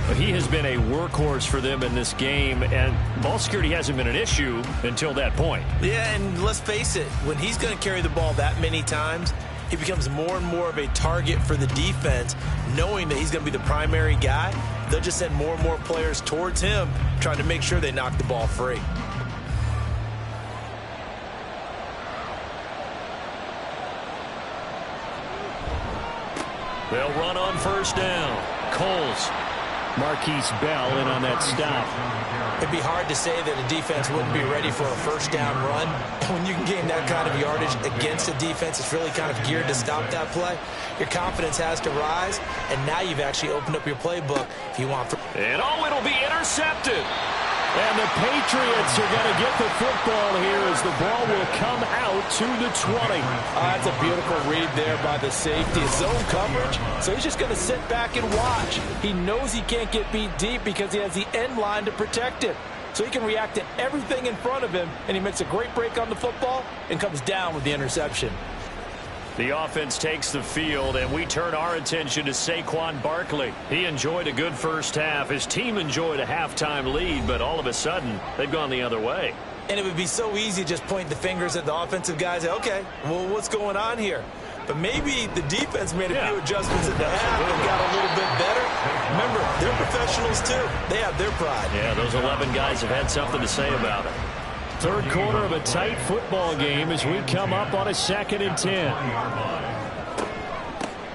E: But he has been a workhorse for them in this game, and ball security hasn't been an issue until that point.
F: Yeah, and let's face it, when he's going to carry the ball that many times, he becomes more and more of a target for the defense, knowing that he's going to be the primary guy. They'll just send more and more players towards him, trying to make sure they knock the ball free.
B: They'll run on first down. Coles.
E: Marquise Bell in on that stop.
F: It'd be hard to say that a defense wouldn't be ready for a first down run. When you can gain that kind of yardage against a defense, it's really kind of geared to stop that play. Your confidence has to rise, and now you've actually opened up your playbook if you want.
B: And it'll be intercepted.
E: And the Patriots are going to get the football here as the ball will come out to the 20.
F: That's a beautiful read there by the safety. Zone coverage, so he's just going to sit back and watch. He knows he can't get beat deep because he has the end line to protect it. So he can react to everything in front of him, and he makes a great break on the football and comes down with the interception.
B: The offense takes the field, and we turn our attention to Saquon Barkley. He enjoyed a good first half. His team enjoyed a halftime lead, but all of a sudden, they've gone the other way.
F: And it would be so easy to just point the fingers at the offensive guys. Okay, well, what's going on here? But maybe the defense made a few adjustments at the half and got a little bit better. Remember, they're professionals, too. They have their pride.
B: Yeah, those 11 guys have had something to say about it.
E: Third quarter of a tight football game as we come up on a 2nd and 10.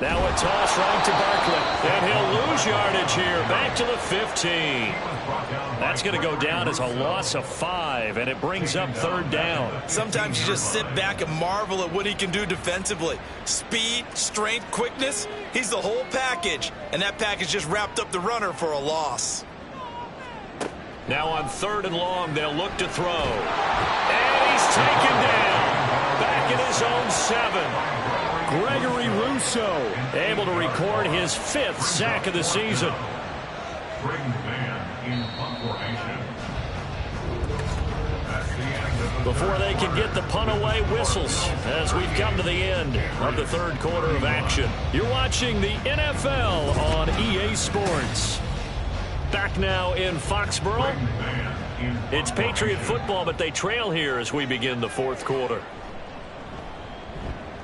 B: Now a toss right to Barkley. And he'll lose yardage here. Back to the 15. That's going to go down as a loss of 5, and it brings up third down.
F: Sometimes you just sit back and marvel at what he can do defensively. Speed, strength, quickness. He's the whole package. And that package just wrapped up the runner for a loss.
B: Now on 3rd and long, they'll look to throw. And he's taken down. Back in his own 7.
E: Gregory Rousseau
B: able to record his 5th sack of the season. Before they can get the punt away, whistles as we've come to the end of the 3rd quarter of action. You're watching the NFL on EA Sports. Back now in Foxborough. It's Patriot football, but they trail here as we begin the 4th quarter.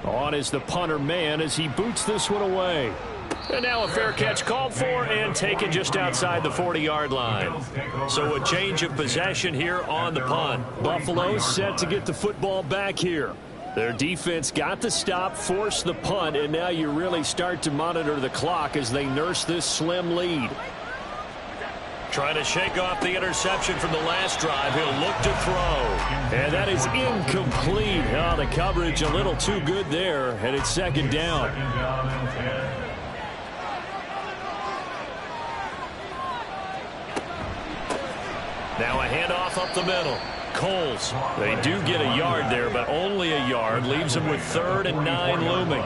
E: On is the punter man as he boots this one away.
B: And now a fair catch called for and taken just outside the 40-yard line. So a change of possession here on the punt.
E: Buffalo set to get the football back here. Their defense got the stop, forced the punt, and now you really start to monitor the clock as they nurse this slim lead.
B: Trying to shake off the interception from the last drive. He'll look to throw.
E: And that is incomplete. Oh, the coverage a little too good there, and it's 2nd down.
B: Now a handoff up the middle. Coles.
E: They do get a yard there, but only a yard. Leaves them with 3rd and 9 looming.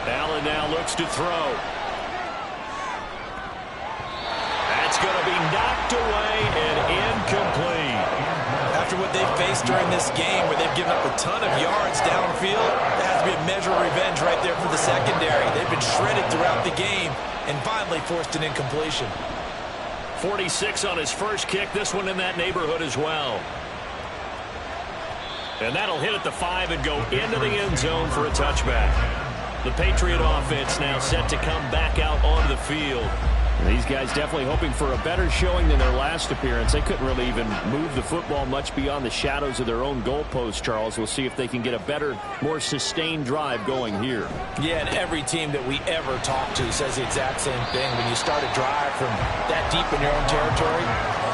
B: Allen now looks to throw. That's going to be knocked away and incomplete.
F: After what they've faced during this game where they've given up a ton of yards downfield, that has to be a measure of revenge right there for the secondary. They've been shredded throughout the game and finally forced an incompletion.
B: 46 on his first kick. This one in that neighborhood as well. And that'll hit at the 5 and go into the end zone for a touchback. The Patriot offense now set to come back out onto the field.
E: These guys definitely hoping for a better showing than their last appearance. They couldn't really even move the football much beyond the shadows of their own goalpost, Charles. We'll see if they can get a better, more sustained drive going here.
C: Yeah, and every team that we ever talk to says the exact same thing. When you start a drive from that deep in your own territory,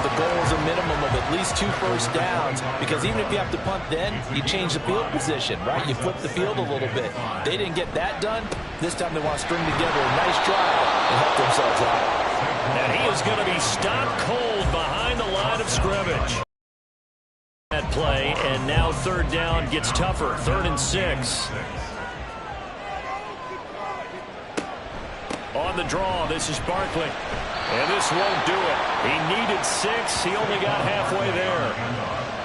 C: the goal is a minimum of at least 2 first downs, because even if you have to punt then, you change the field position, right? You flip the field a little bit. They didn't get that done. This time they want to string together a nice drive and help themselves out.
E: And he is going to be stopped cold behind the line of scrimmage. That play, and now third down gets tougher. 3rd and 6. On the draw, this is Barkley. And this won't do it. He needed 6. He only got halfway there.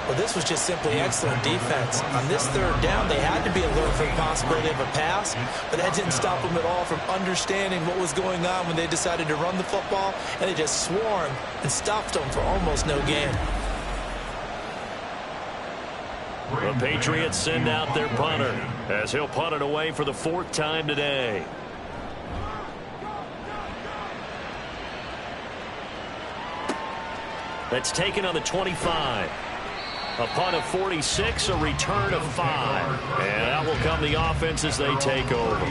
C: Well, this was just simply excellent defense. On this third down, they had to be alert for the possibility of a pass, but that didn't stop them at all from understanding what was going on when they decided to run the football, and they just swarmed and stuffed them for almost no gain.
E: The Patriots send out their punter as he'll punt it away for the 4th time today. That's taken on the 25. A punt of 46, a return of 5. And out will come the offense as they take over.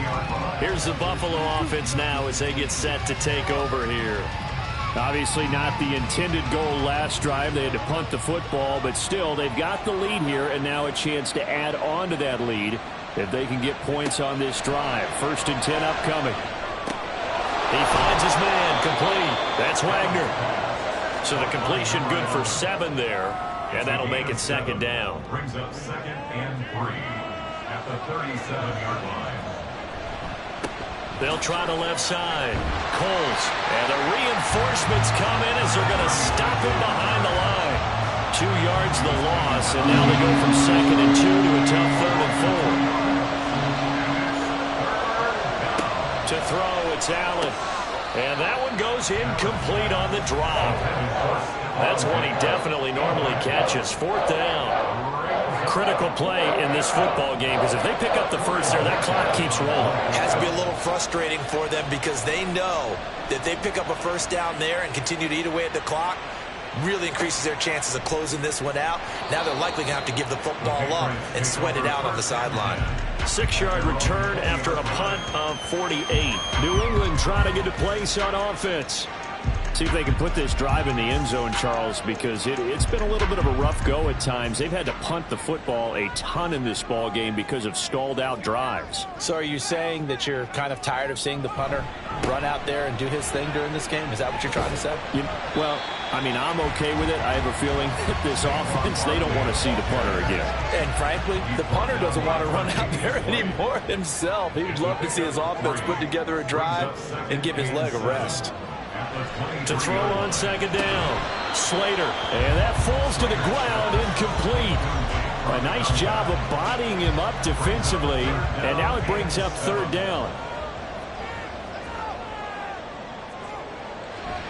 E: Here's the Buffalo offense now as they get set to take over here. Obviously not the intended goal last drive. They had to punt the football, but still they've got the lead here, and now a chance to add on to that lead if they can get points on this drive. 1st and 10 upcoming. He finds his man, complete. That's Wagner. So the completion good for 7 there. And that'll make it 2nd down.
D: Brings up 2nd and 3 at the 37-yard line.
E: They'll try the left side. Coles. And the reinforcements come in as they're going to stop him behind the line. 2 yards the loss, and now they go from 2nd and 2 to a tough 3rd and 4. To throw, it's Allen. And that one goes incomplete on the drop. That's one he definitely normally catches. 4th down. Critical play in this football game, because if they pick up the first there, that clock keeps rolling.
C: It has to be a little frustrating for them, because they know that they pick up a first down there and continue to eat away at the clock, really increases their chances of closing this one out. Now they're likely going to have to give the football up and sweat it out on the sideline.
E: 6-yard return after a punt of 48. New England trying to get a place on offense. See if they can put this drive in the end zone, Charles, because it's been a little bit of a rough go at times. They've had to punt the football a ton in this ball game because of stalled out drives.
C: So are you saying that you're kind of tired of seeing the punter run out there and do his thing during this game? Is that what you're trying to say?
E: Well, I mean, I'm okay with it. I have a feeling that this offense, they don't want to see the punter again.
C: And frankly, the punter doesn't want to run out there anymore himself. He would love to see his offense put together a drive and give his leg a rest.
E: To throw on 2nd down. Slater. And that falls to the ground, incomplete. A nice job of bodying him up defensively. And now it brings up 3rd down.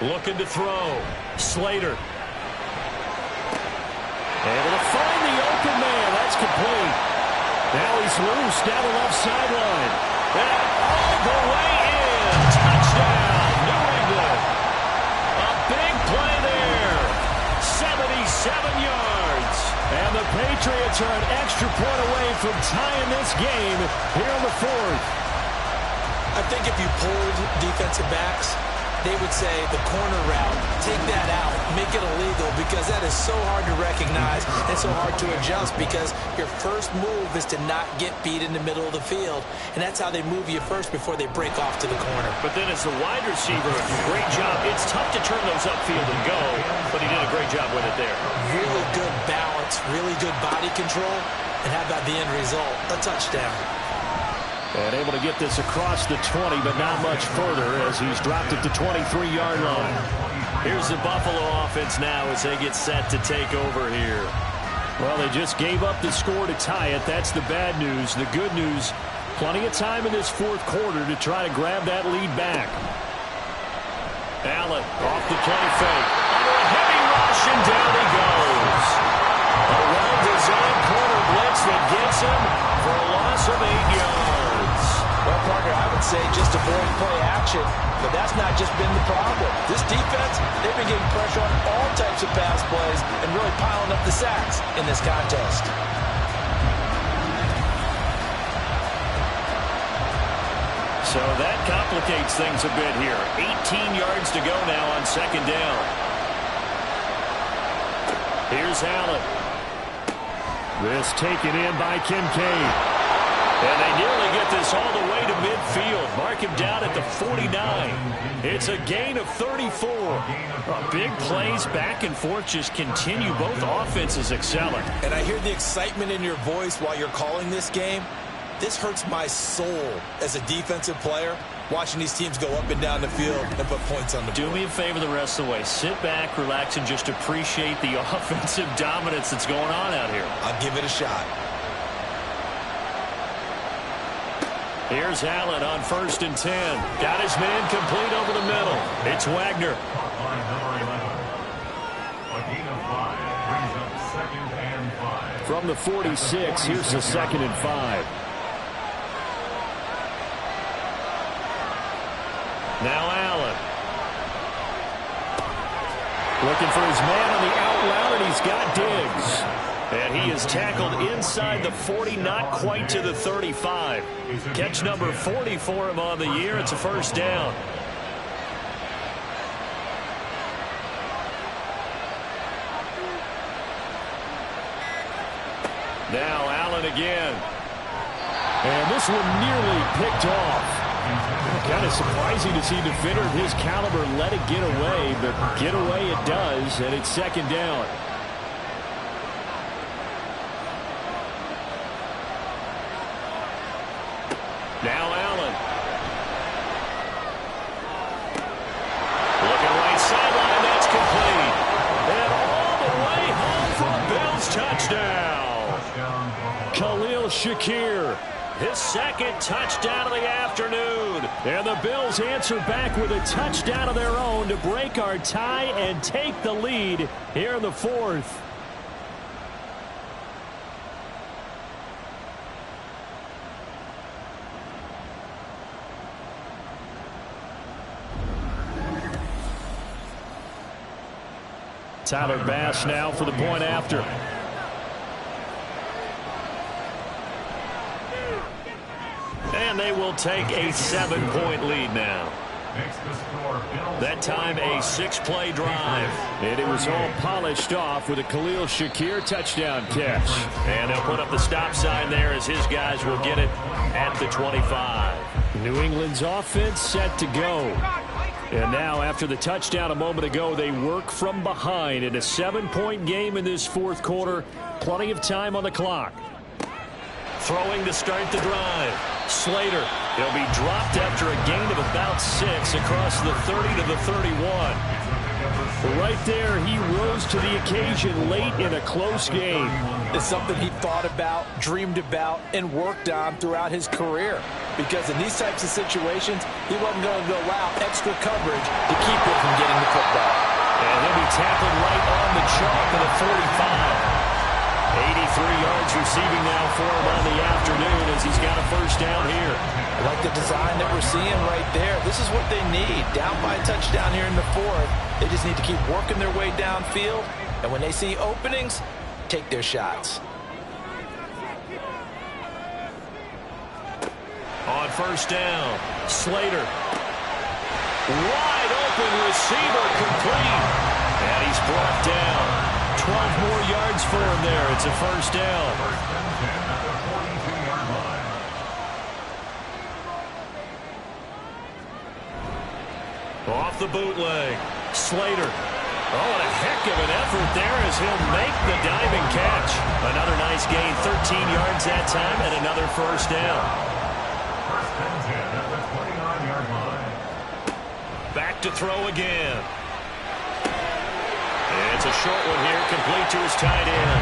E: Looking to throw. Slater. Able to find the open man. That's complete. Now he's loose down the left sideline. And all the way in. Touchdown, New England. A big play there. 77 yards. And the Patriots are an extra point away from tying this game here in the 4th.
C: I think if you pulled defensive backs, they would say the corner route, take that out, make it illegal, because that is so hard to recognize and so hard to adjust, because your first move is to not get beat in the middle of the field, and that's how they move you first before they break off to the corner.
E: But then as the wide receiver, great job. It's tough to turn those upfield and go, but he did a great job with it there.
C: Really good balance, really good body control, and how about the end result? A touchdown.
E: And able to get this across the 20, but not much further as he's dropped it to 23-yard line. Here's the Buffalo offense now as they get set to take over here. Well, they just gave up the score to tie it. That's the bad news. The good news, plenty of time in this 4th quarter to try to grab that lead back. Allen off the play fake. Under a heavy rush, and down he goes. A well-designed corner blitz that gets him for a loss of 8 yards.
C: Well, partner, I would
F: say just avoid play action, but that's not just been the problem. This defense, they've been getting pressure on all types of pass plays and really piling up the sacks in this contest.
E: So that complicates things a bit here. 18 yards to go now on second down. Here's Allen. This taken in by Kincaid. And they nearly get this all the way to midfield. Mark him down at the 49. It's a gain of 34. Big plays back and forth just continue. Both offenses excelling.
C: And I hear the excitement in your voice while you're calling this game. This hurts my soul as a defensive player, watching these teams go up and down the field and put points on the board.
E: Do me a favor the rest of the way. Sit back, relax, and just appreciate the offensive dominance that's going on out here.
C: I'll give it a shot.
E: Here's Allen on 1st and 10. Got his man complete over the middle. It's Wagner. From the 46, here's the 2nd and 5. Now Allen. Looking for his man on the out route, and he's got Diggs. And he is tackled inside the 40, not quite to the 35. Catch number 40 for him on the year. It's a first down. Now Allen again. And this one nearly picked off. Kind of surprising to see a defender of his caliber let it get away, but get away it does, and it's second down. Now Allen. Looking right sideline, that's complete. And all the way home for a Bills touchdown. Khalil Shakir, his 2nd touchdown of the afternoon. And the Bills answer back with a touchdown of their own to break our tie and take the lead here in the 4th. Tyler Bass now for the point after. And they will take a 7-point lead now. That time a 6-play drive. And it was all polished off with a Khalil Shakir touchdown catch. And they'll put up the stop sign there as his guys will get it at the 25. New England's offense set to go. And now, after the touchdown a moment ago, they work from behind in a 7-point game in this 4th quarter. Plenty of time on the clock. Throwing to start the drive. Slater. He'll be dropped after a gain of about 6 across the 30 to the 31. Right there, he rose to the occasion late in a close game.
C: It's something he thought about, dreamed about, and worked on throughout his career. Because in these types of situations, he wasn't going to allow extra coverage to keep him from getting the football.
E: And he'll be tackled right on the chalk of the 45. 83 yards receiving now for him on the afternoon as he's got a first down here.
C: I like the design that we're seeing right there. This is what they need. Down by a touchdown here in the 4th. They just need to keep working their way downfield. And when they see openings, take their shots.
E: On first down, Slater. Wide open receiver complete. And he's brought down. 12 more yards for him there. It's a first down. Off the bootleg. Slater. Oh, and a heck of an effort there as he'll make the diving catch. Another nice gain, 13 yards that time, and another first down. Back to throw again. It's a short one here, complete to his tight end.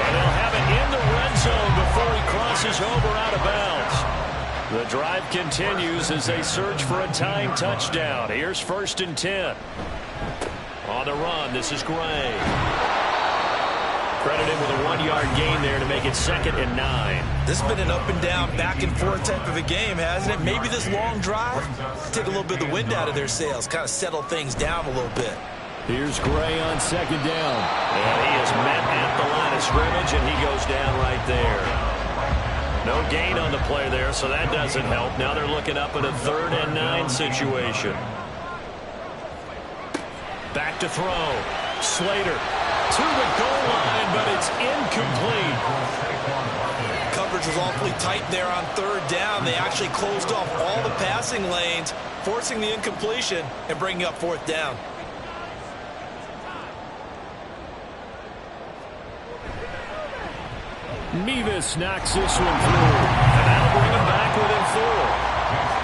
E: And they'll have it in the red zone before he crosses over out of bounds. The drive continues as they search for a tying touchdown. Here's 1st and 10. On the run, this is Gray. Credit him with a 1-yard gain there to make it 2nd and 9.
F: This has been an up and down, back and forth type of a game, hasn't it? Maybe this long drive, take a little bit of the wind out of their sails, kind of settle things down a little bit.
E: Here's Gray on 2nd down. And he is met at the line of scrimmage, and he goes down right there. No gain on the play there, so that doesn't help. Now they're looking up at a 3rd and 9 situation. Back to throw. Slater to the goal line, but it's incomplete.
F: Coverage was awfully tight there on 3rd down. They actually closed off all the passing lanes, forcing the incompletion and bringing up 4th down.
E: Mevis knocks this one through, and that'll bring him back within 4.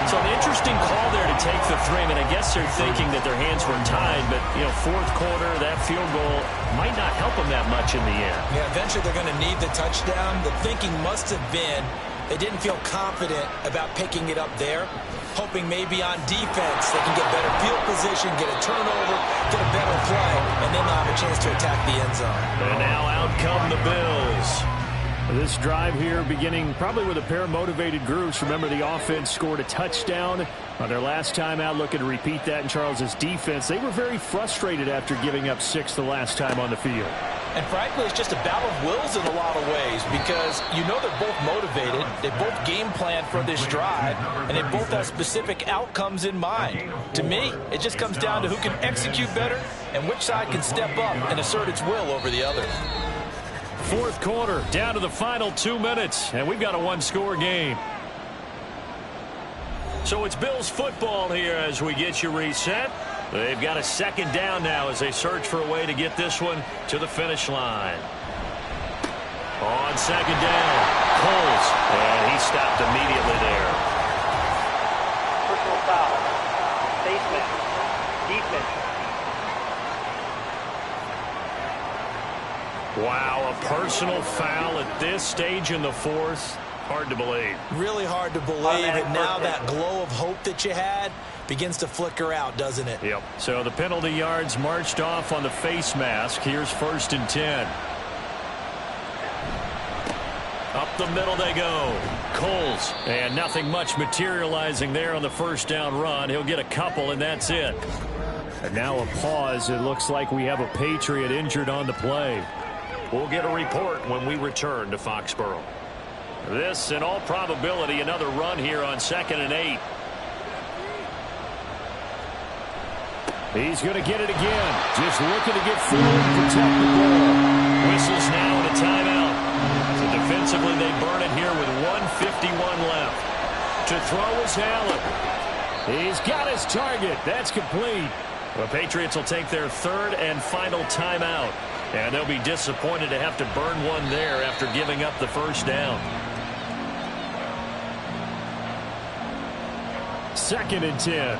E: So an interesting call there to take the 3. I mean, I guess they're thinking that their hands were tied, but, you know, 4th quarter, that field goal might not help them that much in the end.
F: Yeah, eventually they're going to need the touchdown. The thinking must have been they didn't feel confident about picking it up there, hoping maybe on defense they can get better field position, get a turnover, get a better play, and then they'll have a chance to attack the end zone.
E: And now out come the Bills. This drive here beginning probably with a pair of motivated groups. Remember, the offense scored a touchdown on their last time out, looking to repeat that in Charles's defense. They were very frustrated after giving up 6 the last time on the field.
F: And frankly, it's just a battle of wills in a lot of ways because you know they're both motivated. They both game plan for this drive, and they both have specific outcomes in mind. To me, it just comes down to who can execute better and which side can step up and assert its will over the other.
E: 4th quarter, down to the final 2 minutes, and we've got a 1-score game. So it's Bills football here as we get you reset. They've got a 2nd down now as they search for a way to get this one to the finish line. On 2nd down, Coles, and he stopped immediately there.
G: Personal foul, face mask, defense.
E: Wow, a personal foul at this stage in the 4th. Hard to believe.
F: Really hard to believe, and now that glow of hope that you had begins to flicker out, doesn't it?
E: Yep. So the penalty yards marched off on the face mask. Here's 1st and 10. Up the middle they go. Coles, and nothing much materializing there on the 1st down run. He'll get a couple, and that's it. And now a pause. It looks like we have a Patriot injured on the play. We'll get a report when we return to Foxborough. This, in all probability, another run here on 2nd and 8. He's going to get it again. Just looking to get forward and protect the ball. Whistles now and a timeout. So defensively, they burn it here with 1:51 left. To throw is Allen. He's got his target. That's complete. The Patriots will take their 3rd and final timeout. And they'll be disappointed to have to burn one there after giving up the 1st down. 2nd and 10.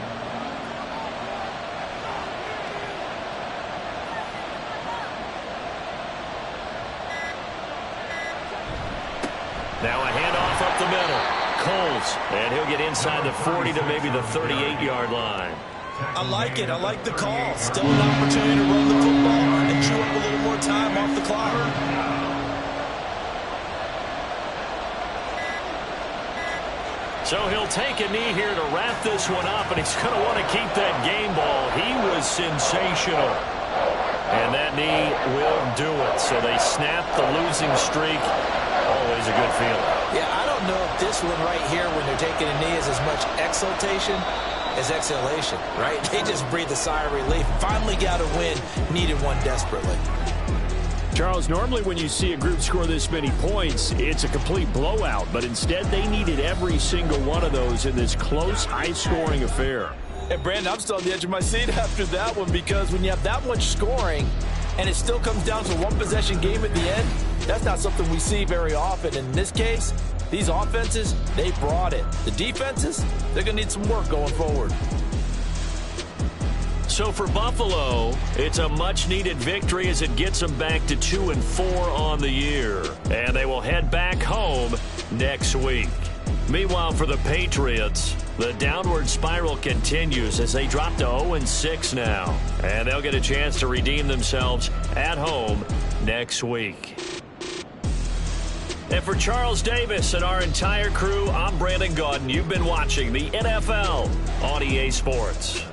E: Now a handoff up the middle. Coles, and he'll get inside the 40 to maybe the 38-yard line.
F: I like it. I like the call. Still an opportunity to run the football and chew up a little more time off the clock.
E: So he'll take a knee here to wrap this one up, and he's going to want to keep that game ball. He was sensational. And that knee will do it. So they snap the losing streak. Always a good feeling. Yeah, I don't know if this one right here, when they're taking a knee, is as much exultation as exhalation, right? They just breathe a sigh of relief. Finally got a win. Needed one desperately. Charles, normally when you see a group score this many points, it's a complete blowout. But instead, they needed every single one of those in this close, high-scoring affair. And, Brandon, I'm still on the edge of my seat after that one because when you have that much scoring and it still comes down to a one-possession game at the end, that's not something we see very often. In this case, these offenses, they brought it. The defenses, they're going to need some work going forward. So for Buffalo, it's a much-needed victory as it gets them back to 2-4 on the year. And they will head back home next week. Meanwhile, for the Patriots, the downward spiral continues as they drop to 0-6 now. And they'll get a chance to redeem themselves at home next week. And for Charles Davis and our entire crew, I'm Brandon Gaudin. You've been watching the NFL on EA Sports.